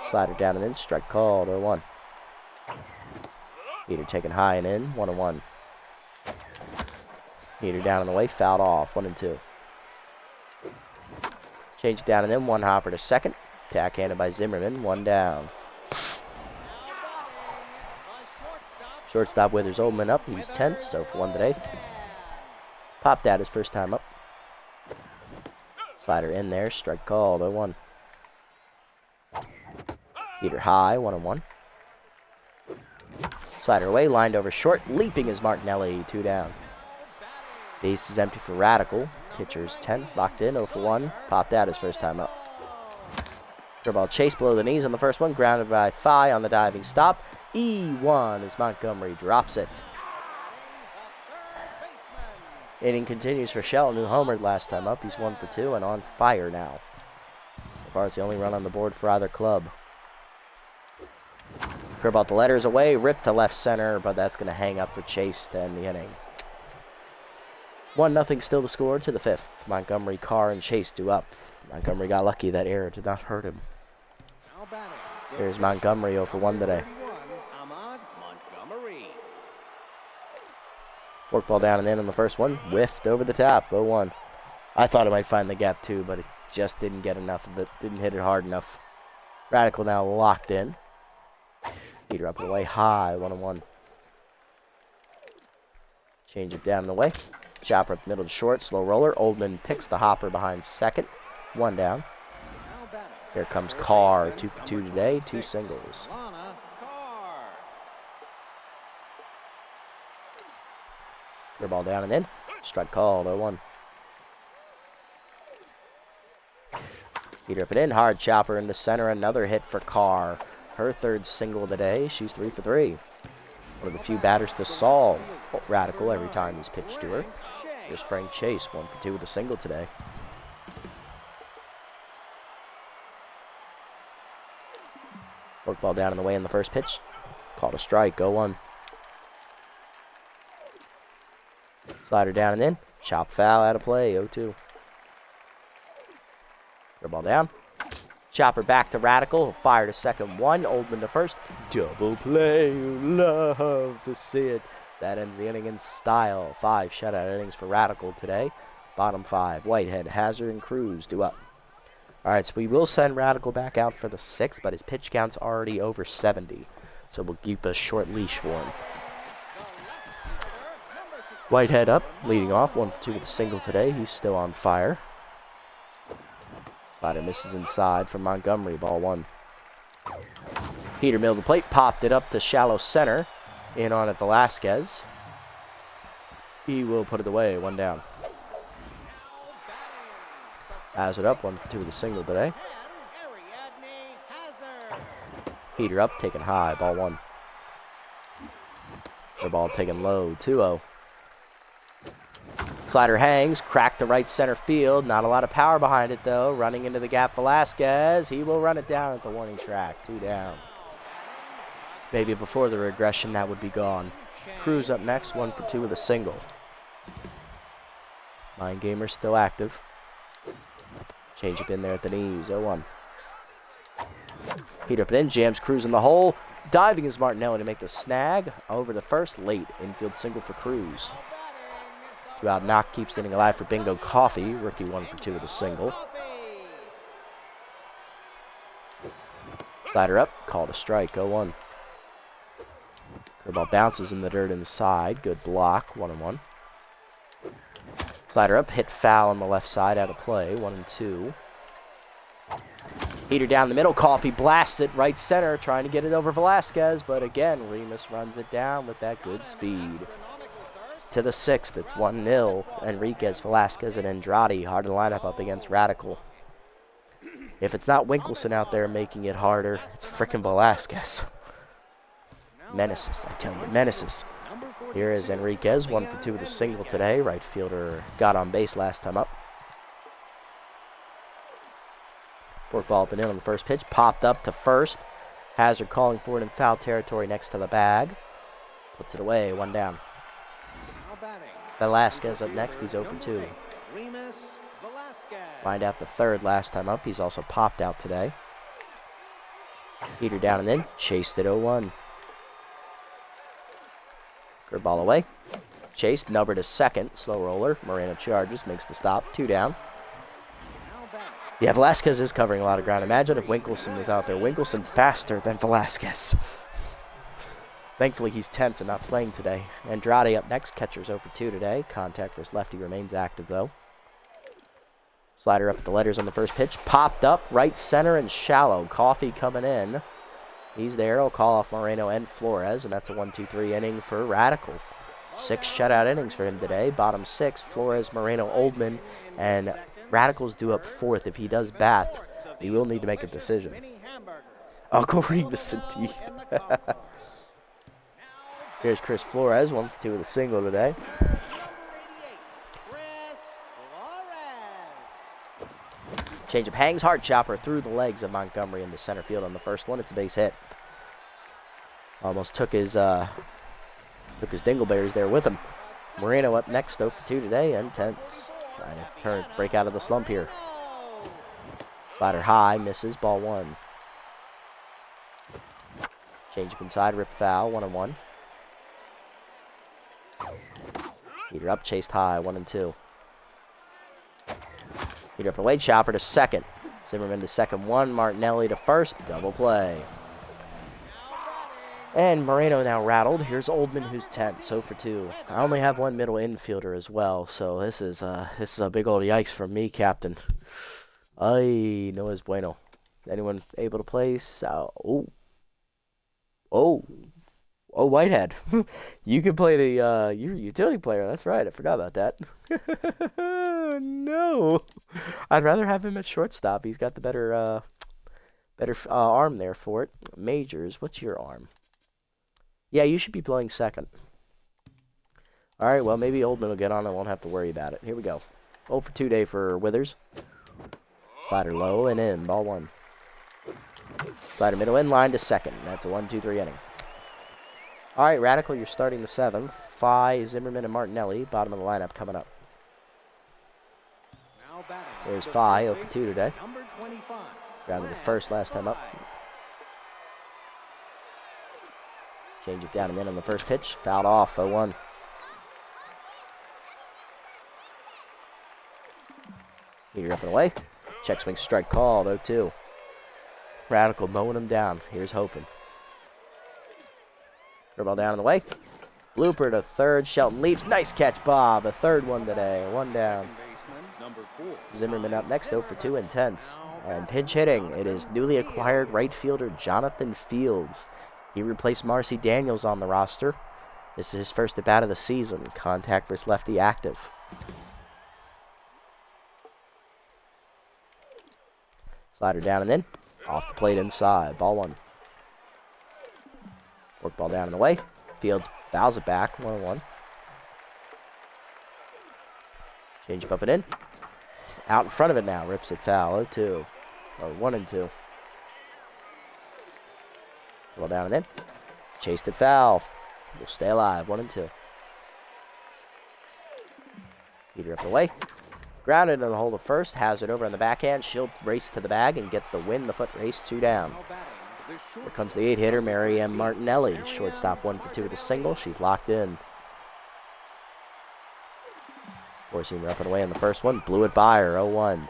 Speaker 1: Slider down and in, strike called, 0-1. Heater taken high and in, 1-1. Heater down in the way, fouled off, 1-2. Change down and in, 1 hopper to second. Backhanded by Zimmerman, 1 down. Shortstop Withers Oldman up, he's tense, 0-for-1 today. Popped out his first time up. Slider in there, strike called, 0-1. Heater high, 1-1. Slider away, lined over short. Leaping is Martinelli, 2 down. Base is empty for Radical. Pitcher's 10, locked in, 0-for-1. Popped out his first time up. Curveball chase below the knees on the first one. Grounded by Phi on the diving stop. E1 as Montgomery drops it. Inning continues for Shelton, who homered last time up. He's 1-for-2 and on fire now. So far, it's the only run on the board for either club. Curveball the letters away, ripped to left center, but that's going to hang up for Chase to end the inning. 1-0 still the score to the 5th. Montgomery, Carr, and Chase due up. Montgomery got lucky that error did not hurt him. Here's Montgomery 0-for-1 today. Fork ball down and in on the first one. Whiffed over the top, 0-1. I thought it might find the gap too, but it just didn't get enough of it. Didn't hit it hard enough. Radical now locked in. Heater up and away high, 1-1. Change it down and away. Chopper up middle to short, slow roller. Oldman picks the hopper behind second. 1 down. Here comes Carr, 2-for-2 today, 2 singles. Ball down and in. Strike called, 0-1. Heater up and in. Hard chopper into center. Another hit for Carr. Her 3rd single of the day. She's 3-for-3. One of the few batters to solve Radical every time he's pitched to her. Here's Frank Chase, 1-for-2 with a single today. Fork ball down and away in the first pitch. Called a strike, 0-1. Slider down and in. Chop foul out of play, 0-2. Ball down. Chopper back to Radical. Fire to second, 1. Oldman to first. Double play. Love to see it. That ends the inning in style. 5 shutout innings for Radical today. Bottom 5. Whitehead, Hazard, and Cruz due up. All right, so we will send Radical back out for the 6th, but his pitch count's already over 70. So we'll keep a short leash for him. Whitehead up, leading off, 1-for-2 with a single today. He's still on fire. Slider misses inside from Montgomery, ball 1. Heater middle of the plate, popped it up to shallow center. In on it, Velasquez. He will put it away, 1 down. Hazard up, 1-for-2 with a single today. Heater up, taken high, ball 1. The ball taken low, 2-0. Slider hangs, cracked to right center field. Not a lot of power behind it, though. Running into the gap, Velasquez. He will run it down at the warning track. 2 down. Maybe before the regression, that would be gone. Cruz up next, 1-for-2 with a single. Mind Gamer still active. Change up in there at the knees, 0-1. Heat up and in, jams Cruz in the hole. Diving is Martinelli to make the snag. Over the first, late. Infield single for Cruz. 2 out knock keeps the inning alive for Bingo Coffee. Rookie 1-for-2 with a single. Slider up, called a strike, 0-1. Curveball bounces in the dirt inside. Good block, 1-1. Slider up, hit foul on the left side, out of play, 1-2. Heater down the middle, Coffee blasts it right center, trying to get it over Velasquez, but again, Remus runs it down with that good speed. To the 6th, it's 1-0. Enriquez, Velasquez, and Andrade hard to line up against Radical. If it's not Winkelson out there making it harder, it's frickin' Velasquez. Menaces, I tell you, menaces. Here is Enriquez, 1-for-2 with a single today. Right fielder got on base last time up. Fork ball up and in on the first pitch. Popped up to first. Hazard calling for it in foul territory next to the bag. Puts it away, 1 down. Velasquez up next. He's 0-for-2. Lined out the 3rd last time up. He's also popped out today. Heater down and in. Chased it 0-1. Good ball away. Chase, number to second. Slow roller. Moreno charges. Makes the stop. 2 down. Yeah, Velasquez is covering a lot of ground. Imagine if Winkelson was out there. Winkelson's faster than Velasquez. Thankfully, he's tense and not playing today. Andrade up next. Catcher's 0-for-2 today. Contact versus lefty remains active, though. Slider up at the letters on the first pitch. Popped up, right center and shallow. Coffee coming in. He's there. He'll call off Moreno and Flores, and that's a 1-2-3 inning for Radical. 6 shutout innings for him today. Bottom 6, Flores, Moreno, Oldman, and Radical's due up 4th. If he does bat, he will need to make a decision. Uncle Remus, indeed. Here's Chris Flores, 1 for 2 with a single today. Changeup hangs, hard chopper through the legs of Montgomery into center field on the first one. It's a base hit. Almost took his dingleberries there with him. Moreno up next, 0 for 2 today, and Tense trying to break out of the slump here. Slider high, misses, ball 1. Changeup inside, rip foul, 1-1. Heater up, chased high, 1-2. Heater up away, chopper to second. Zimmerman to second 1, Martinelli to first, double play. And Moreno now rattled. Here's Oldman, who's 10th, 0 for 2. I only have 1 middle infielder as well, so this is a big old yikes from me, Captain. Ay, no es bueno. Anyone able to place? Oh, Whitehead. You can play the your utility player. That's right. I forgot about that. No, I'd rather have him at shortstop. He's got the better arm there for it. Majors, what's your arm? Yeah, you should be playing second. All right. Well, maybe Oldman will get on. I won't have to worry about it. Here we go. 0 for 2 day for Withers. Slider low and in. Ball 1. Slider middle in line to second. That's a 1-2-3 inning. All right, Radical, you're starting the 7th. Phi, Zimmerman, and Martinelli, bottom of the lineup coming up. There's Phi, 0 for 2 today. Grounded the first last time up. Change it down and in on the first pitch. Fouled off, 0-1. Heater up and away. Check swing strike called, 0-2. Radical mowing him down. Here's hoping. Curveball down in the way. Blooper to third. Shelton leaps. Nice catch, Bob. A third one today. 1 down. Zimmerman up next, 0 for 2 intense. And pinch hitting. It is newly acquired right fielder Jonathan Fields. He replaced Marcy Daniels on the roster. This is his first at bat of the season. Contact versus lefty active. Slider down and in. Off the plate inside. Ball 1. Work ball down in the way. Fields fouls it back. 1-1. Change up and in. Out in front of it now. Rips it foul. 0-2. Or 1-2. Ball down and in. Chased it foul. Will stay alive. 1-2. Heater up the way. Grounded in the hole to first. Hazard over on the backhand. She'll race to the bag and get the win. The foot race 2 down. Here comes the 8-hitter, Mary M. Martinelli. Shortstop 1 for 2 with a single. She's locked in. Four-seamer up and away on the first one. Blew it by her, 0-1.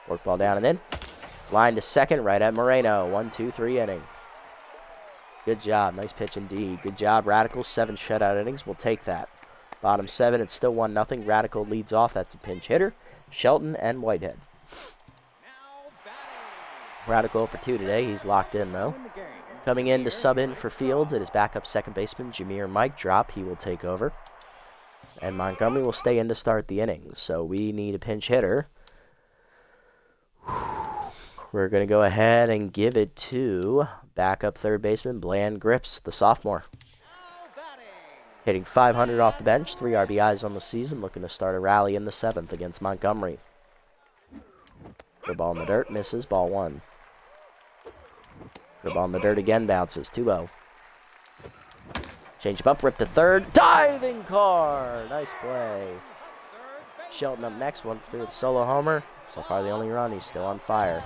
Speaker 1: Work ball down and in. Line to second, right at Moreno. 1-2-3 inning. Good job. Nice pitch indeed. Good job, Radical. 7 shutout innings. We'll take that. Bottom 7, it's still 1-0. Radical leads off. That's a pinch hitter. Shelton and Whitehead. Radical for 2 today. He's locked in, though. Coming in to sub in for Fields, it is backup second baseman Jameer Mike Drop. He will take over. And Montgomery will stay in to start the inning. So we need a pinch hitter. We're going to go ahead and give it to backup third baseman Bland Grips, the sophomore. Hitting .500 off the bench, 3 RBIs on the season, looking to start a rally in the 7th against Montgomery. Ball in the dirt, misses, ball 1. Ball in the dirt again, bounces, 2-0. Change up, rip to third, diving car! Nice play. Shelton up next, 1 for 3 with a solo homer. So far the only run, he's still on fire.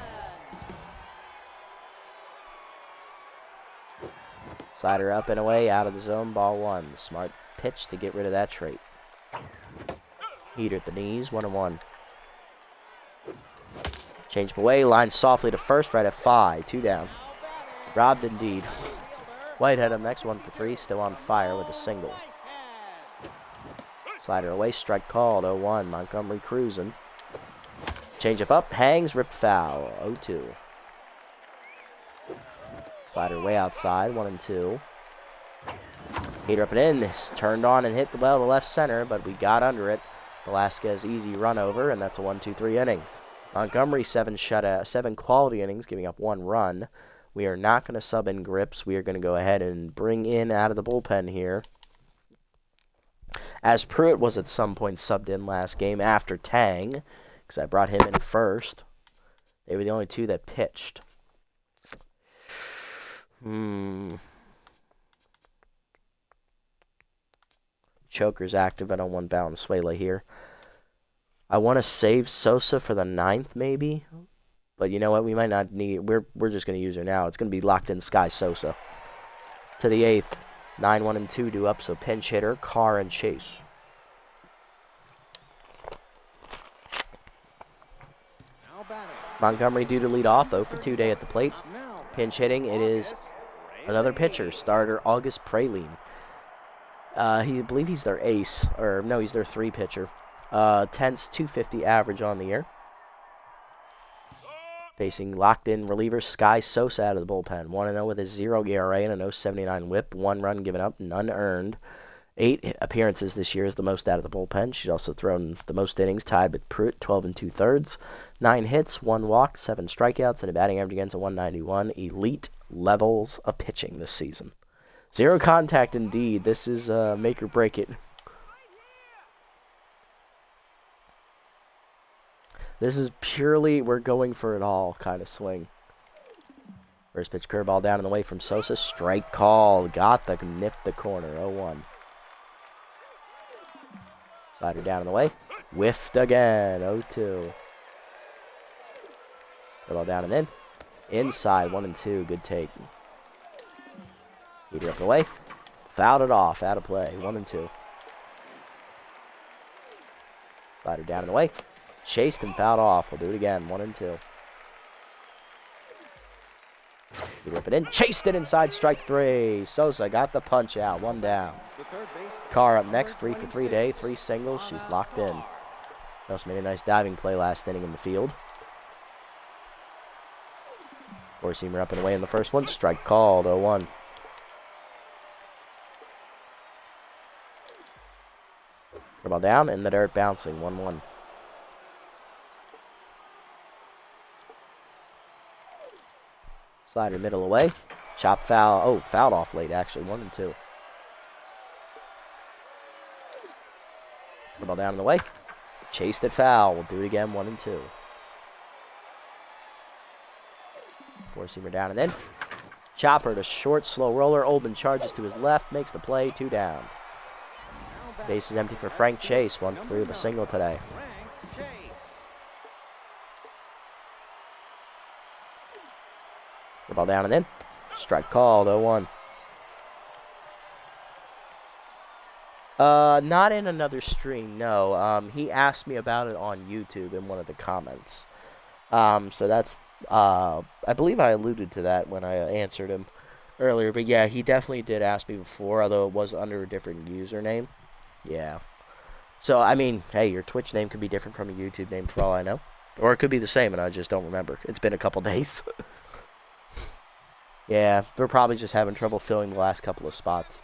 Speaker 1: Slider up and away, out of the zone, ball 1. Smart pitch to get rid of that trait. Heater at the knees, 1-1. Change away, line softly to first, right at Phi, 2 down. Robbed indeed. Whitehead up next, 1 for 3, still on fire with a single. Slider away, strike called, 0-1. Montgomery cruising. Change up, hangs, ripped foul, 0-2. Slider way outside, 1-2. Heater up and in. This turned on and hit the left center, but we got under it. Velasquez easy run over, and that's a 1-2-3 inning. Montgomery 7 quality innings, giving up 1 run. We are not going to sub in Grips. We are going to go ahead and bring in out of the bullpen here, as Pruitt was at some point subbed in last game after Tang, because I brought him in first. They were the only 2 that pitched. Choker's active. I don't want Valenzuela here. I want to save Sosa for the 9th, maybe. But you know what? We might not need. We're just going to use her now. It's going to be locked in Sky Sosa. To the 8th. 9-1-2 due up. So pinch hitter, Carr and Chase. Montgomery due to lead off. 0-for-2 day at the plate. Pinch hitting. It is another pitcher. Starter August Praline. I believe he's their ace. Or no, he's their 3 pitcher. Tense 250 average on the year. Facing locked-in reliever Sky Sosa out of the bullpen. 1-0 with a 0 ERA and a 0.79 whip. 1 run given up, none earned. 8 appearances this year is the most out of the bullpen. She's also thrown the most innings, tied with Pruitt, 12 2/3. 9 hits, 1 walk, 7 strikeouts, and a batting average against a 191. Elite levels of pitching this season. 0 contact indeed. This is make or break it. This is purely, we're going for it all kind of swing. First pitch curveball down and away from Sosa. Strike call. Got the nip the corner. 0-1. Slider down and away. Whiffed again. 0-2. Curveball down and in. Inside. 1-2. Good take. Heater up and away. Fouled it off. Out of play. 1-2. Slider down and away. Chased and fouled off. We'll do it again. 1-2. He rip it in. Chased it inside. Strike 3. Sosa got the punch out. 1 down. Carr up next. 3-for-3 day. 3 singles. She's locked in. Also made a nice diving play last inning in the field. 4-seamer up and away in the first one. Strike called. 0-1. Ball down in the dirt, bouncing. 1-1. Slider middle away. Chop foul. Oh, fouled off late, actually. 1-2. Ball down in the way. Chased it foul. We'll do it again. 1-2. 4-seamer down and in. Chopper to short, slow roller. Oldman charges to his left, makes the play. 2 down. Base is empty for Frank Chase. 1-for-3 with a single today. Ball down and in. Strike called. 0-1. Not in another stream, no. He asked me about it on YouTube in one of the comments. So that's, I believe I alluded to that when I answered him earlier. But yeah, he definitely did ask me before, although it was under a different username. Yeah. So, I mean, hey, your Twitch name could be different from a YouTube name for all I know. Or it could be the same and I just don't remember. It's been a couple days. Yeah, we're probably just having trouble filling the last couple of spots.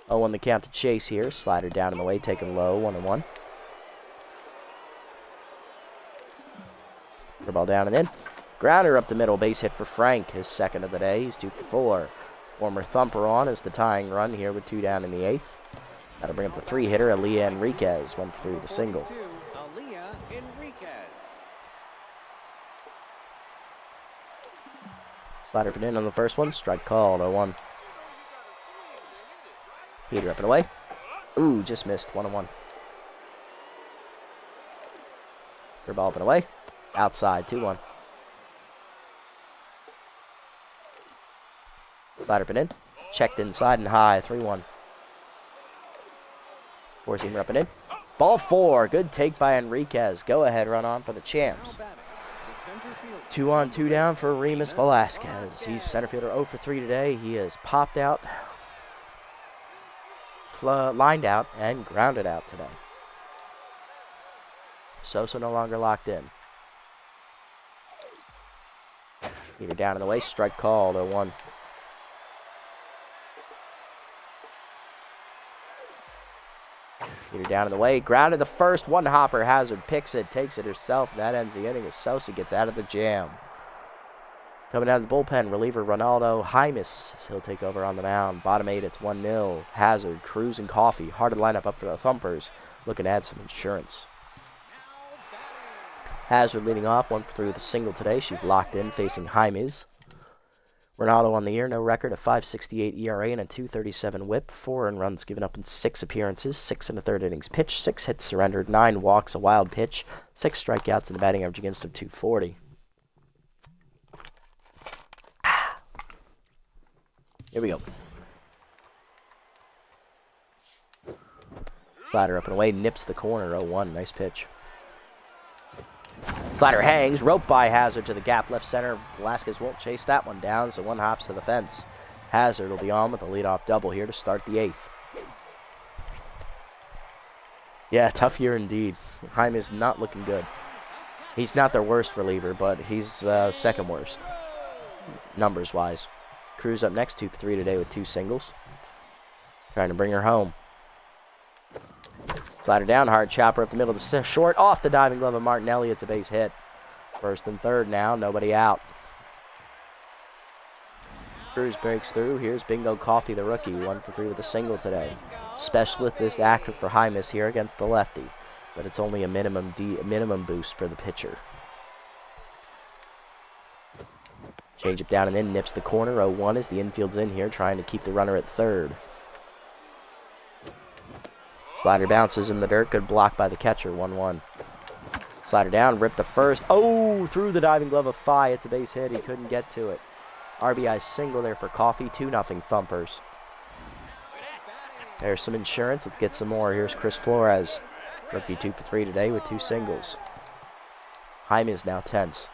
Speaker 1: 0-1 the count to Chase here. Slider down in the way, taken low. 1-1. Ball down and in. Grounder up the middle. Base hit for Frank. His second of the day. He's 2-for-4. Former Thumper on as the tying run here with 2 down in the 8th. That'll bring up the 3-hitter, Aaliyah Enriquez. 1-for-3 with a single. Slider put in on the first one. Strike called. 0-1. Heater up and away. Ooh, just missed. 1-1. Ball up and away. Outside. 2-1. Slider put in. Checked inside and high. 3-1. 4-seamer up and in. Ball 4. Good take by Enriquez. Go ahead, run on for the champs. 2 on, 2 down for Remus Velasquez. He's center fielder 0-for-3 today. He has popped out, lined out, and grounded out today. Sosa no longer locked in. Heater down in the way, strike called, 0-1. Heater down in the way, grounded to first, one hopper, Hazard picks it, takes it herself, and that ends the inning as Sosa gets out of the jam. Coming out of the bullpen, reliever Ronaldo Hymas. He'll take over on the mound. Bottom 8, it's 1-0. Hazard, Cruz, and Coffee. Hard to line up for the Thumpers. Looking to add some insurance. Hazard leading off, 1 for 3 with a single today. She's locked in, facing Hymas. Ronaldo on the year, no record, a 5.68 ERA and a 2.37 WHIP. 4 earned runs given up in 6 appearances. 6 and a third innings pitched. 6 hits surrendered. 9 walks, a wild pitch. 6 strikeouts, and a batting average against him 240. Here we go. Slider up and away, nips the corner, 0-1. Nice pitch. Slider hangs, rope by Hazard to the gap left center. Velasquez won't chase that one down, so one hops to the fence. Hazard will be on with a leadoff double here to start the 8th. Yeah, tough year indeed. Jaime is not looking good. He's not their worst reliever, but he's second worst, numbers-wise. Cruz up next, 2 for 3 today with 2 singles. Trying to bring her home. Slider down, hard chopper up the middle of the short, off the diving glove of Martinelli. It's a base hit. First and third now, nobody out. Cruz breaks through. Here's Bingo Coffee, the rookie, 1 for 3 with a single today. Specialist is active for Hymas here against the lefty, but it's only a minimum boost for the pitcher. Change it down and in, nips the corner, 0-1 as the infield's in here, trying to keep the runner at third. Slider bounces in the dirt, good block by the catcher, 1-1. Slider down, ripped to first, through the diving glove of Phi, it's a base hit, he couldn't get to it. RBI single there for Coffee, 2-0 Thumpers. There's some insurance, let's get some more. Here's Chris Flores, rookie 2 for 3 today with 2 singles. Jaime is now tense.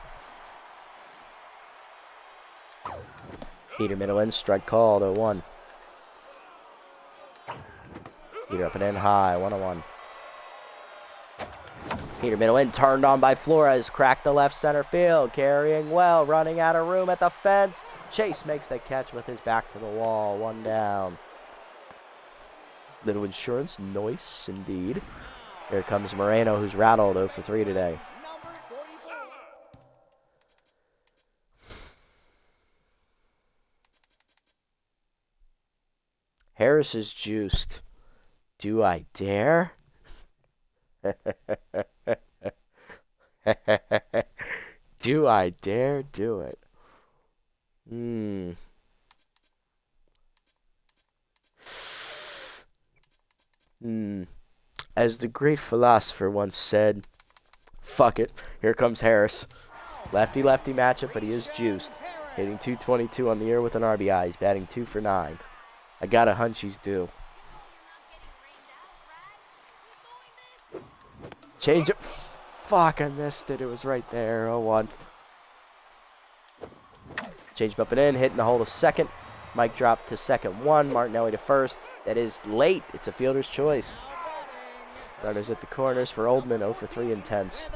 Speaker 1: Heater middle in, strike called, 0-1. Heater up and in high, 1-1. Heater middle in, turned on by Flores, cracked the left center field, carrying well, running out of room at the fence. Chase makes the catch with his back to the wall, 1 down. Little insurance, nice indeed. Here comes Moreno, who's rattled 0 for 3 today. Harris is juiced. Do I dare? Do I dare do it? As the great philosopher once said, fuck it. Here comes Harris. Lefty-lefty matchup, but he is juiced. Hitting 222 on the year with an RBI. He's batting 2 for 9. I got a hunch he's due. Change it. Fuck, I missed it. It was right there. 0-1. Change up and in. Hitting the hole to second. Mike drop to second 1. Martinelli to first. That is late. It's a fielder's choice. Runners at the corners for Oldman. 0 for 3 intense.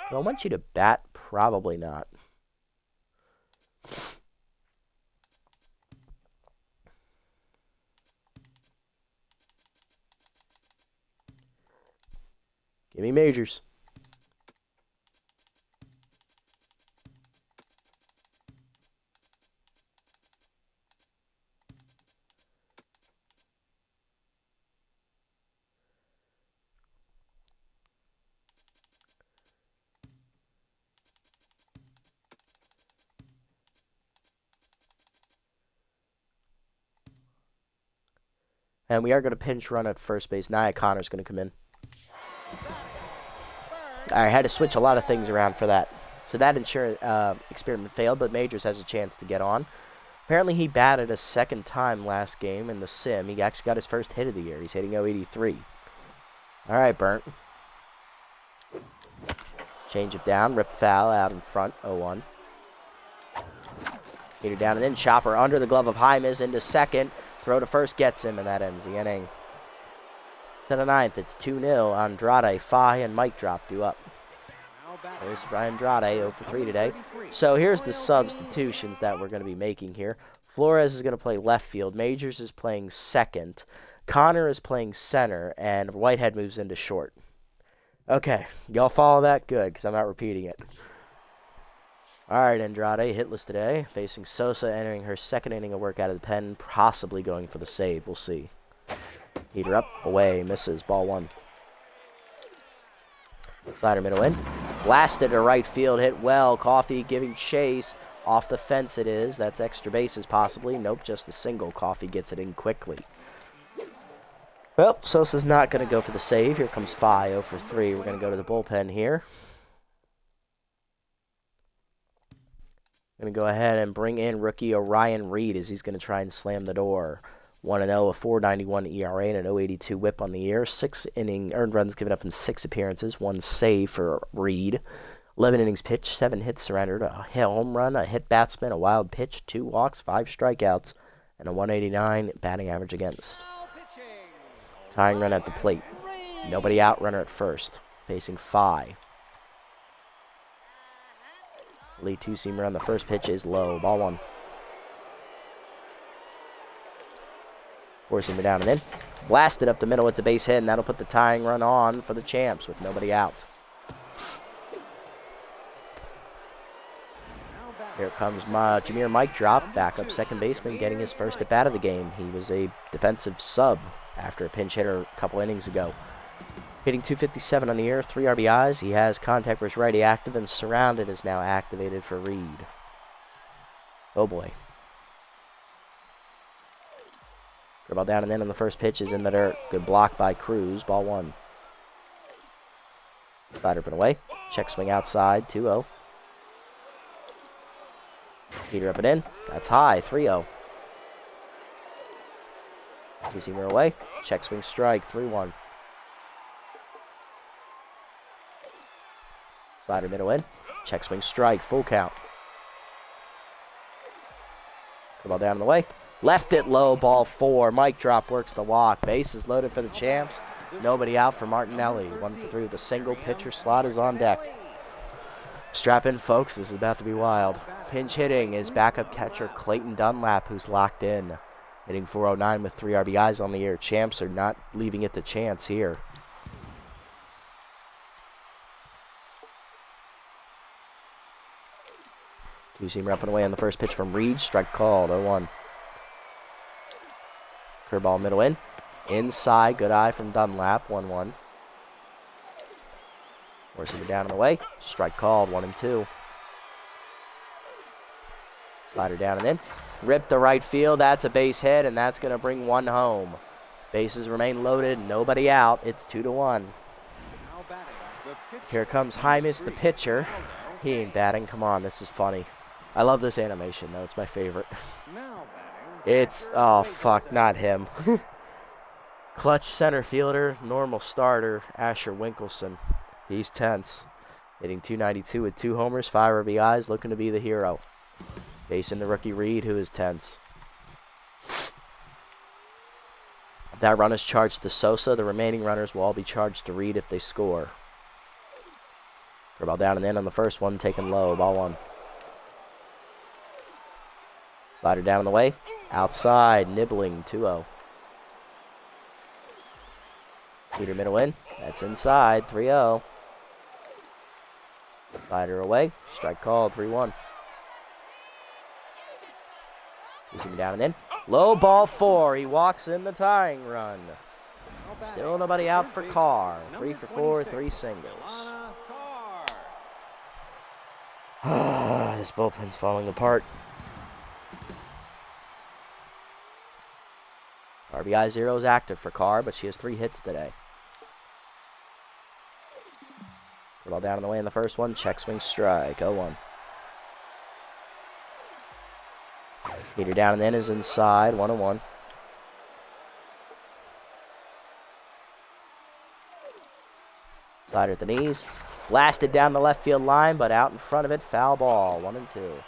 Speaker 1: Do I want you to bat? Probably not. Give me majors. And we are going to pinch run at first base. Nia Connor's going to come in. I had to switch a lot of things around for that. So that experiment failed, but Majors has a chance to get on. Apparently he batted a second time last game in the sim. He actually got his first hit of the year. He's hitting .083. All right, Burnt. Change it down. Rip foul out in front. 0-1. Heater down and then chopper under the glove of Hymas into second. Throw to first gets him, and that ends the inning. To the 9th, it's 2-0. Andrade, Phi, and Mike drop due up.
Speaker 2: Now
Speaker 1: There's Andrade 0 for 3 today. So here's the substitutions that we're going to be making here. Flores is going to play left field. Majors is playing second. Connor is playing center. And Whitehead moves into short. Okay, y'all follow that? Good, because I'm not repeating it. All right, Andrade, hitless today. Facing Sosa, entering her second inning of work out of the pen, possibly going for the save. We'll see. Heater up, away, misses, ball 1. Slider middle in. Blasted to right field, hit well. Coffee giving chase. Off the fence it is. That's extra bases possibly. Nope, just a single. Coffee gets it in quickly. Well, Sosa's not going to go for the save. Here comes Fi, 0 for 3. We're going to go to the bullpen here. Going to go ahead and bring in rookie Orion Reed as he's going to try and slam the door. 1-0, a 4.91 ERA and an 0.82 whip on the year. 6 inning earned runs given up in 6 appearances. 1 save for Reed. 11 innings pitched, 7 hits surrendered, a home run, a hit batsman, a wild pitch, 2 walks, 5 strikeouts, and a 189 batting average against. Tying run at the plate. Nobody out, runner at first. Facing Fi. Lead 2-seamer on the first pitch is low. Ball 1. 4-seamer down and in. Blasted up the middle. It's a base hit, and that'll put the tying run on for the Champs with nobody out. Here comes Jameer Mike drop. Backup second baseman getting his first at bat of the game. He was a defensive sub after a pinch hitter a couple innings ago. Hitting .257 on the year, 3 RBIs. He has contact versus righty active, and Surrounded is now activated for Reed. Oh boy. Ball down and in on the first pitch is in the dirt. Good block by Cruz. Ball 1. Slider put away. Check swing outside. 2-0. Heater up and in. That's high. 3-0. 2-seamer away. Check swing strike. 3-1. Slider middle in. Check swing strike. Full count. Ball down in the way. Left it low, ball 4. Mike drop works the walk. Bases loaded for the Champs. Nobody out for Martinelli. 1 for 3 with a single. Pitcher slot is on deck. Strap in, folks. This is about to be wild. Pinch hitting is backup catcher Clayton Dunlap, who's locked in. Hitting .409 with 3 RBIs on the year. Champs are not leaving it to chance here. Two-seamer up and away on the first pitch from Reed. Strike called. 0-1. Curveball middle in. Inside. Good eye from Dunlap. 1-1. Forcing it down and away. Strike called. 1-2. Slider down and in. Ripped to right field. That's a base hit, and that's going to bring 1 home. Bases remain loaded. Nobody out. It's 2-1. Here comes Hymas, the pitcher. He ain't batting. Come on, this is funny. I love this animation, though. It's my favorite. It's, oh, fuck, not him. Clutch center fielder, normal starter, Asher Winkelson. He's tense. Hitting .292 with 2 homers, 5 RBIs, looking to be the hero. Facing the rookie Reed, who is tense. That run is charged to Sosa. The remaining runners will all be charged to Reed if they score. Ball down and in on the first one, taken low. Ball 1. Slider down and away. Outside, nibbling, 2-0. Heater middle in. That's inside, 3-0. Slider away. Strike called, 3-1. Zoom down and in. Low ball 4. He walks in the tying run. Still nobody out for Carr. 3 for 4, 3 singles. This bullpen's falling apart. RBI 0 is active for Carr, but she has 3 hits today. Ball down on the way in the first one. Check swing strike. 0-1. Heater down and in is inside. 1-1. Slider at the knees. Blasted down the left field line, but out in front of it. Foul ball. 1-2.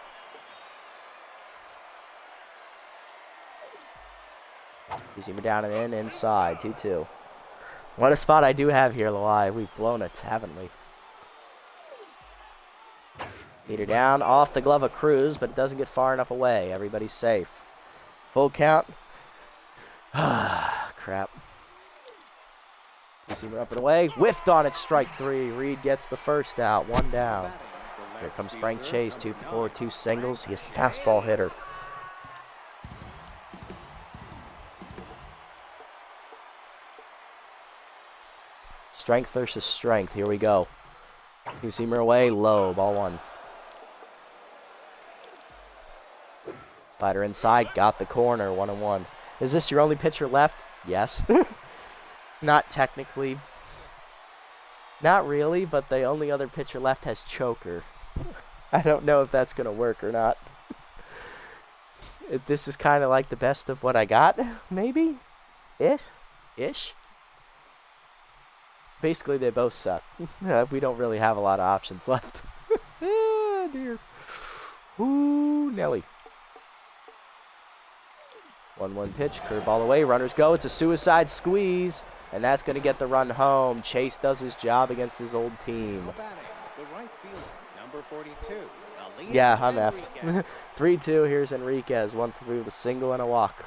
Speaker 1: Two-seamer down and in, inside. 2-2. What a spot I do have here, Loai. We've blown it, haven't we? Heater down, off the glove of Cruz, but it doesn't get far enough away. Everybody's safe. Full count. Crap. Two-seamer up and away. Whiffed on it, strike 3. Reed gets the first out, 1 down. Here comes Frank Chase, 2 for 4, 2 singles. He's a fastball hitter. Strength versus strength. Here we go. Two-seamer away, low, ball 1. Slider inside, got the corner, 1-1. Is this your only pitcher left? Yes. Not technically. Not really, but the only other pitcher left has choker. I don't know if that's going to work or not. This is kind of like the best of what I got, maybe? Ish? Basically, they both suck. We don't really have a lot of options left. Ah, dear. Ooh, Nelly. 1-1 pitch, curveball away, runners go. It's a suicide squeeze, and that's going to get the run home. Chase does his job against his old team. Yeah, I'm effed. 3-2, here's Enriquez, 1 for 3 with a single and a walk.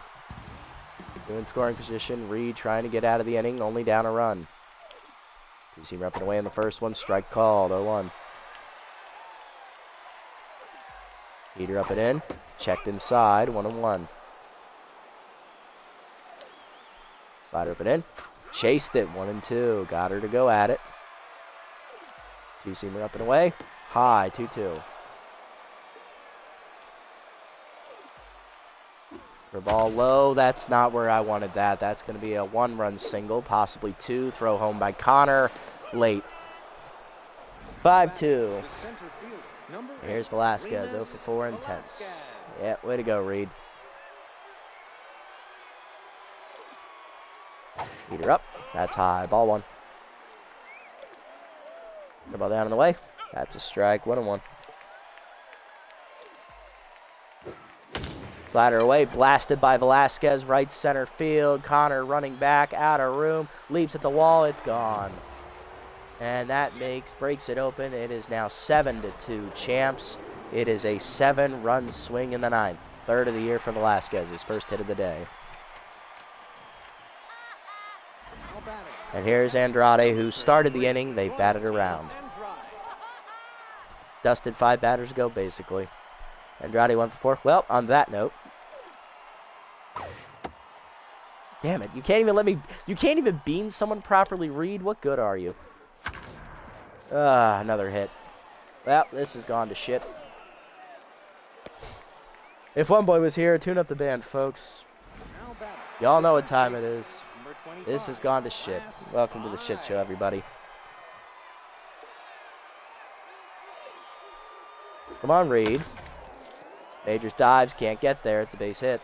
Speaker 1: 2 in scoring position, Reed trying to get out of the inning, only down a run. Two-seamer up and away in the first one, strike called, 0-1. Heater up and in, checked inside, 1-1. Slider up and in. Chased it, 1-2. Got her to go at it. Two-seamer up and away. High, 2-2. For ball low, that's not where I wanted that. That's going to be a 1-run single, possibly 2. Throw home by Connor. Late. 5-2. Here's Velasquez, 0 for 4 intense. Yeah, way to go, Reed. Heater up. That's high. Ball 1. The ball down and away. That's a strike. 1-1. Slider away. Blasted by Velasquez. Right center field. Connor running back. Out of room. Leaps at the wall. It's gone. And that breaks it open. It is now 7-2 champs. It is a 7-run swing in the 9th. 3rd of the year for Velasquez. His first hit of the day. And here's Andrade, who started the inning. They've batted around. Dusted 5 batters ago, basically. Andrade 1 for 4. Well, on that note. Damn it. You can't even let me. You can't even bean someone properly, Reed. What good are you? Another hit. Well, this has gone to shit. If one boy was here, tune up the band, folks. Y'all know what time it is. This has gone to shit. Welcome to the shit show, everybody. Come on, Reed. Majors dives, can't get there. It's a base hit.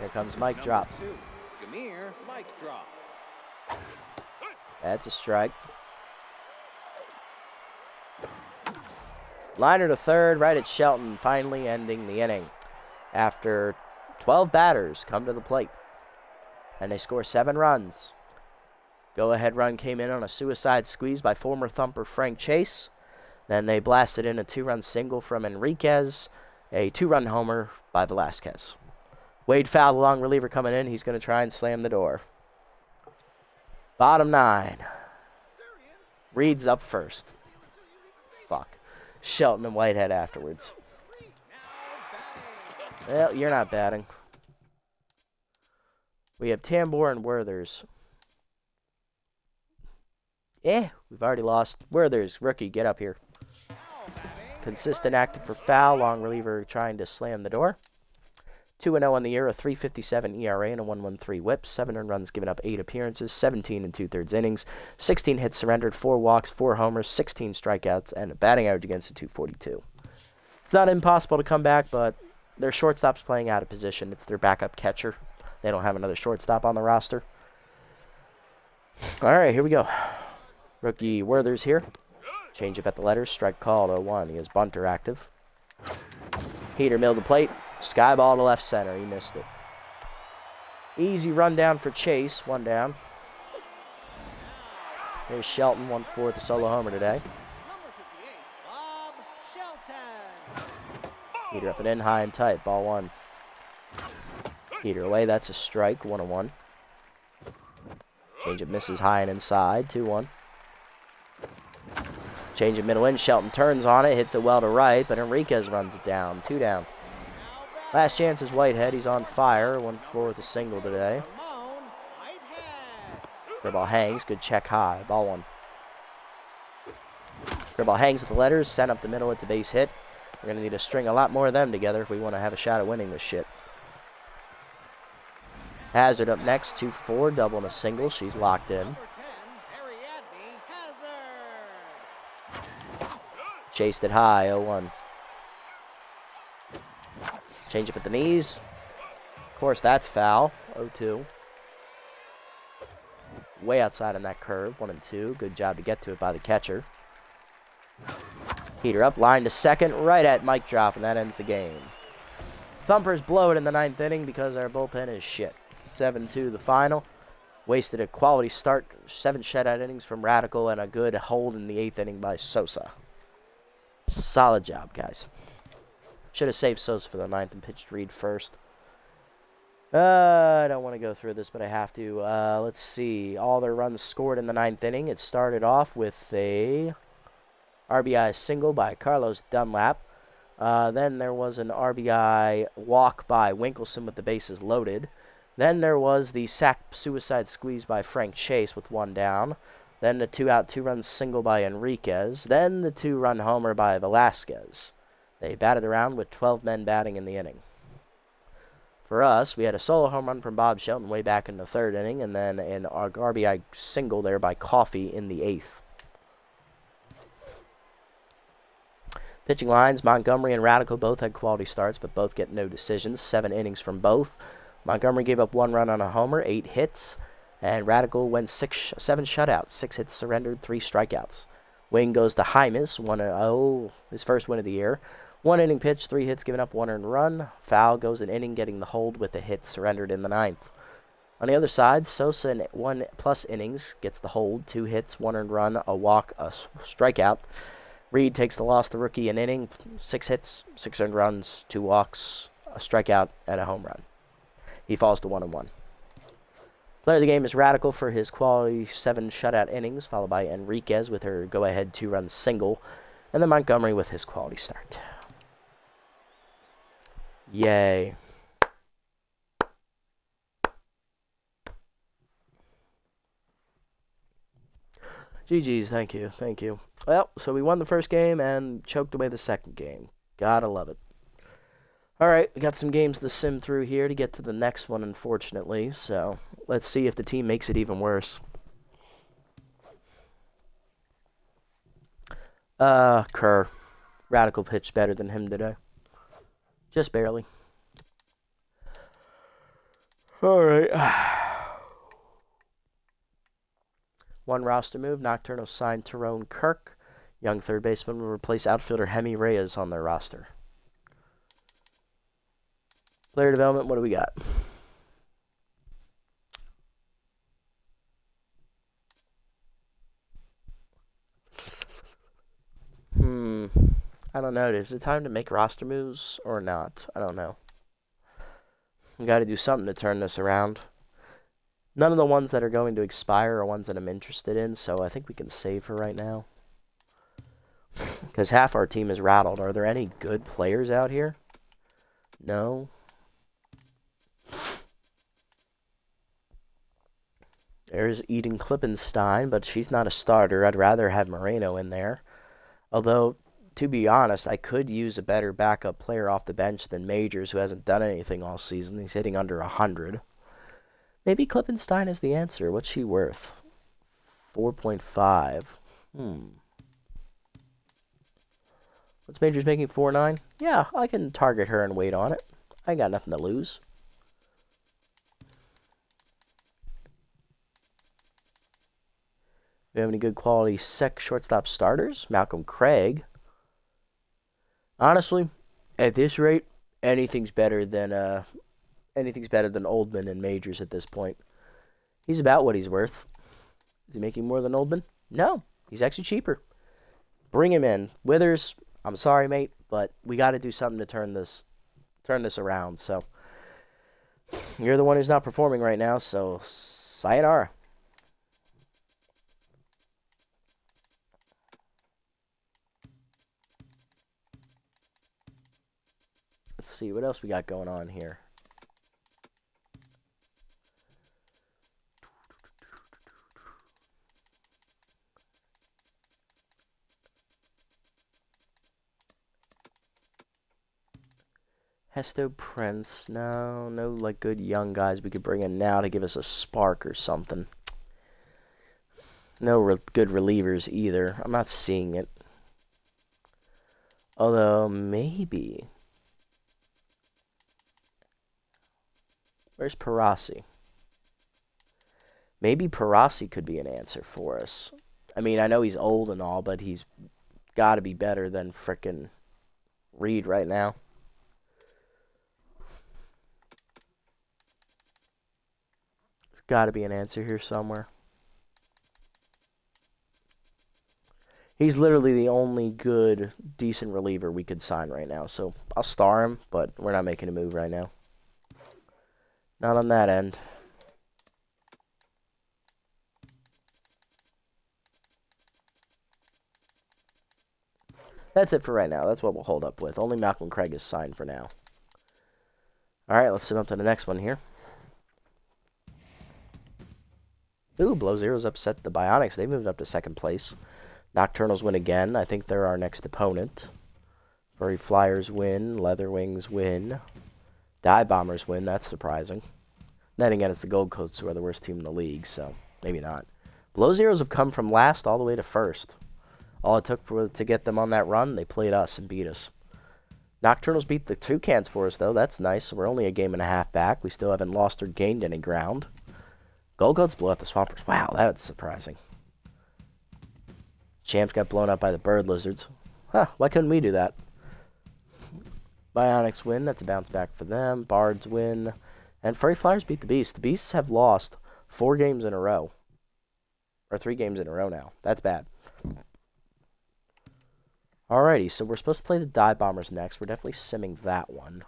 Speaker 1: Here comes Mike drop. That's a strike. Liner to third, right at Shelton, finally ending the inning. After 12 batters come to the plate. And they score 7 runs. Go-ahead run came in on a suicide squeeze by former Thumper Frank Chase. Then they blasted in a 2-run single from Enriquez. A 2-run homer by Velasquez. Wade Fowl, the long reliever, coming in. He's going to try and slam the door. Bottom 9. Reed's up first. Fuck. Shelton and Whitehead afterwards. Well, you're not batting. We have Tambor and Werthers. We've already lost. Werthers, rookie, get up here. Consistent active for Fowl, long reliever trying to slam the door. 2-0 on the year, a 3.57 ERA and a 1.13 WHIP. 7 earned runs given up, 8 appearances, 17 2/3 innings, 16 hits surrendered, 4 walks, 4 homers, 16 strikeouts, and a batting average against a 242. It's not impossible to come back, but their shortstop's playing out of position. It's their backup catcher. They don't have another shortstop on the roster. All right, here we go. Rookie Werthers here. Change up at the letters. Strike called, 0-1. He has bunter active. Heater milled the plate. Sky ball to left center. He missed it. Easy rundown for Chase. 1 down. Here's Shelton, 1-4 with the solo homer today.
Speaker 2: Number 58, Bob Shelton.
Speaker 1: Heater up and in, high and tight, ball 1. Heater away, that's a strike, 1-1. Change it misses high and inside, 2-1. Change it middle in, Shelton turns on it, hits it well to right, but Enriquez runs it down, 2 down. Last chance is Whitehead, he's on fire, 1-4 with a single today. Fair ball hangs, good check high, ball 1. Fair ball hangs at the letters, sent up the middle, it's a base hit. We're going to need to string a lot more of them together if we want to have a shot at winning this shit. Hazard up next, 2-4, double and a single. She's locked in. Chased it high, 0-1. Change up at the knees. Of course, that's foul, 0-2. Way outside on that curve, 1-2. Good job to get to it by the catcher. Heater up, line to second, right at mic drop, and that ends the game. Thumpers blow it in the 9th inning because our bullpen is shit. 7-2 the final. Wasted a quality start, 7 shutout innings from Radical, and a good hold in the 8th inning by Sosa. Solid job, guys. Should have saved Sosa for the 9th and pitched Reed first. I don't want to go through this, but I have to. Let's see. All their runs scored in the 9th inning. It started off with a RBI single by Carlos Dunlap. Then there was an RBI walk by Winkelson with the bases loaded. Then there was the sac suicide squeeze by Frank Chase with 1 down. Then the 2-out, 2-run single by Enriquez. Then the 2-run homer by Velasquez. They batted around with 12 men batting in the inning. For us, we had a solo home run from Bob Shelton way back in the 3rd inning, and then an RBI single there by Coffey in the 8th. Pitching lines, Montgomery and Radical both had quality starts, but both get no decisions. 7 innings from both. Montgomery gave up 1 run on a homer, 8 hits, and Radical went 7 shutouts, 6 hits surrendered, 3 strikeouts. Wing goes to Hymas, 1-0, his first win of the year. 1 inning pitch, 3 hits given up, 1 earned run. Foul goes an inning, getting the hold with a hit surrendered in the 9th. On the other side, Sosa in 1+ innings gets the hold, 2 hits, 1 earned run, a walk, a strikeout. Reed takes the loss to rookie an inning, 6 hits, 6 earned runs, 2 walks, a strikeout, and a home run. He falls to 1-1. Player of the game is Radical for his quality 7 shutout innings, followed by Enriquez with her go-ahead 2-run single, and then Montgomery with his quality start. Yay. GG's, thank you, thank you. Well, so we won the first game and choked away the second game. Gotta love it. Alright, we got some games to sim through here to get to the next one, unfortunately. So, let's see if the team makes it even worse. Kerr. Radical pitched better than him today. Just barely. Alright. One roster move. Nocturnal signed Tyrone Kirk. Young third baseman will replace outfielder Hemi Reyes on their roster. Player development, what do we got? I don't know. Is it time to make roster moves or not? I don't know. We got to do something to turn this around. None of the ones that are going to expire are ones that I'm interested in, so I think we can save for right now. Because half our team is rattled. Are there any good players out here? No. There's Eden Klippenstein, but she's not a starter. I'd rather have Moreno in there. Although, to be honest, I could use a better backup player off the bench than Majors, who hasn't done anything all season. He's hitting under 100. Maybe Klippenstein is the answer. What's she worth? 4.5. What's Majors making? 4.9? Yeah, I can target her and wait on it. I got nothing to lose. Do we have any good quality shortstop starters? Malcolm Craig. Honestly, at this rate, anything's better than Oldman and Majors at this point. He's about what he's worth. Is he making more than Oldman? No, he's actually cheaper. Bring him in. Withers, I'm sorry, mate, but we got to do something to turn this around. So you're the one who's not performing right now, so sayonara. Let's see what else we got going on here. Hesto Prince. No like good young guys we could bring in now to give us a spark or something. No good relievers either. I'm not seeing it. Although, maybe. Where's Parasi? Maybe Parasi could be an answer for us. I mean, I know he's old and all, but he's got to be better than frickin' Reed right now. There's got to be an answer here somewhere. He's literally the only good, decent reliever we could sign right now. So I'll star him, but we're not making a move right now. Not on that end. That's it for right now. That's what we'll hold up with. Only Malcolm Craig is signed for now. Alright, let's sit up to the next one here. Ooh, Below Zero's upset the Bionics. They moved up to second place. Nocturnals win again. I think they're our next opponent. Furry Flyers win. Leatherwings win. Die Bombers win. That's surprising. Then again, it's the Gold Coats who are the worst team in the league, so maybe not. Below Zeros have come from last all the way to first. All it took to get them on that run, they played us and beat us. Nocturnals beat the Toucans for us, though. That's nice. So we're only a game and a half back. We still haven't lost or gained any ground. Gold Coats blew out the Swampers. Wow, that's surprising. Champs got blown up by the Bird Lizards. Huh, why couldn't we do that? Bionics win. That's a bounce back for them. Bards win. And Furry Flyers beat the Beasts. The Beasts have lost 4 games in a row. Or 3 games in a row now. That's bad. Alrighty, so we're supposed to play the Die Bombers next. We're definitely simming that one.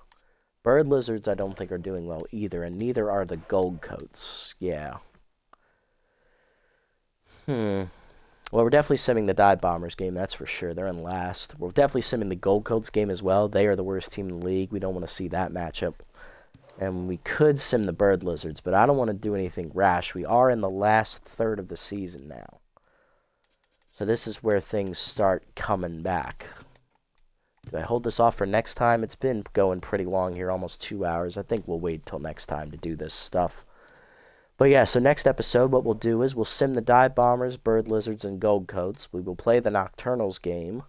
Speaker 1: Bird Lizards I don't think are doing well either, and neither are the Gold Coats. Yeah. Well, we're definitely simming the Die Bombers game, that's for sure. They're in last. We're definitely simming the Gold Coats game as well. They are the worst team in the league. We don't want to see that matchup. And we could sim the Bird Lizards, but I don't want to do anything rash. We are in the last third of the season now. So this is where things start coming back. Do I hold this off for next time? It's been going pretty long here, almost 2 hours. I think we'll wait till next time to do this stuff. But yeah, so next episode, what we'll do is we'll sim the Die Bombers, Bird Lizards, and Gold Coats. We will play the Nocturnals game.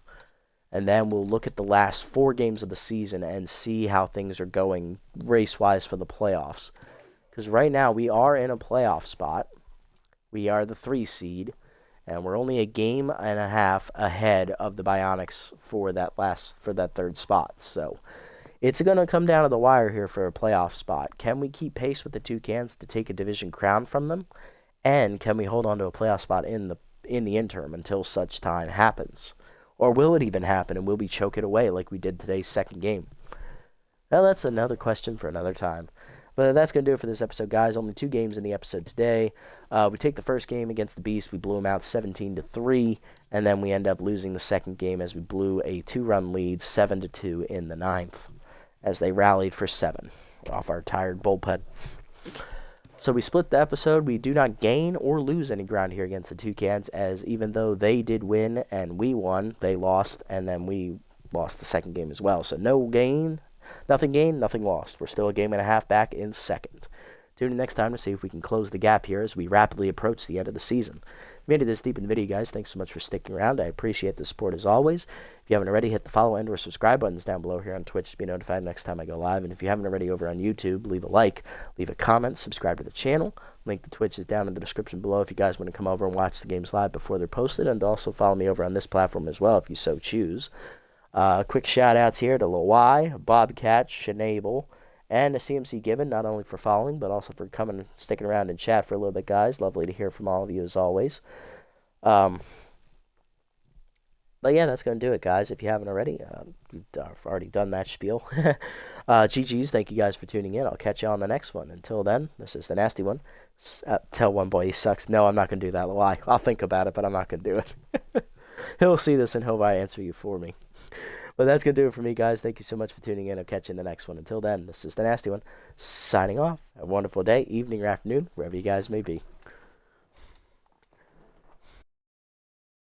Speaker 1: And then we'll look at the last 4 games of the season and see how things are going race-wise for the playoffs. Because right now, we are in a playoff spot. We are the 3 seed. And we're only a game and a half ahead of the Bionics for that 3rd spot. So it's going to come down to the wire here for a playoff spot. Can we keep pace with the Toucans to take a division crown from them? And can we hold on to a playoff spot in the interim until such time happens? Or will it even happen and we'll be choke it away like we did today's second game? Well, that's another question for another time. But that's going to do it for this episode, guys. Only 2 games in the episode today. We take the first game against the Beast. We blew them out 17-3. And then we end up losing the second game as we blew a 2-run lead 7-2 in the 9th. As they rallied for 7 off our tired bullpen. So we split the episode. We do not gain or lose any ground here against the Toucans, as even though they did win and we won, they lost, and then we lost the second game as well. So no gain, nothing gained, nothing lost. We're still a game and a half back in second. Tune in next time to see if we can close the gap here as we rapidly approach the end of the season. If you made it this deep in the video, guys, thanks so much for sticking around. I appreciate the support as always. If you haven't already, hit the follow and or subscribe buttons down below here on Twitch to be notified next time I go live. And if you haven't already over on YouTube, leave a like, leave a comment, subscribe to the channel. Link to Twitch is down in the description below if you guys want to come over and watch the games live before they're posted. And also follow me over on this platform as well if you so choose. Quick shout outs here to Lil Y, Bobcat, Shanable, and a CMC Gibbon, not only for following, but also for coming and sticking around and chat for a little bit, guys. Lovely to hear from all of you as always. Um, but yeah, that's going to do it, guys. If you haven't already, you've already done that spiel. GG's, thank you guys for tuning in. I'll catch you on the next one. Until then, this is the nasty one. Tell one boy he sucks. No, I'm not going to do that lie. I'll think about it, but I'm not going to do it. He'll see this and he'll probably answer you for me. But that's going to do it for me, guys. Thank you so much for tuning in. I'll catch you in the next one. Until then, this is the nasty one. Signing off. Have a wonderful day, evening, or afternoon, wherever you guys may be.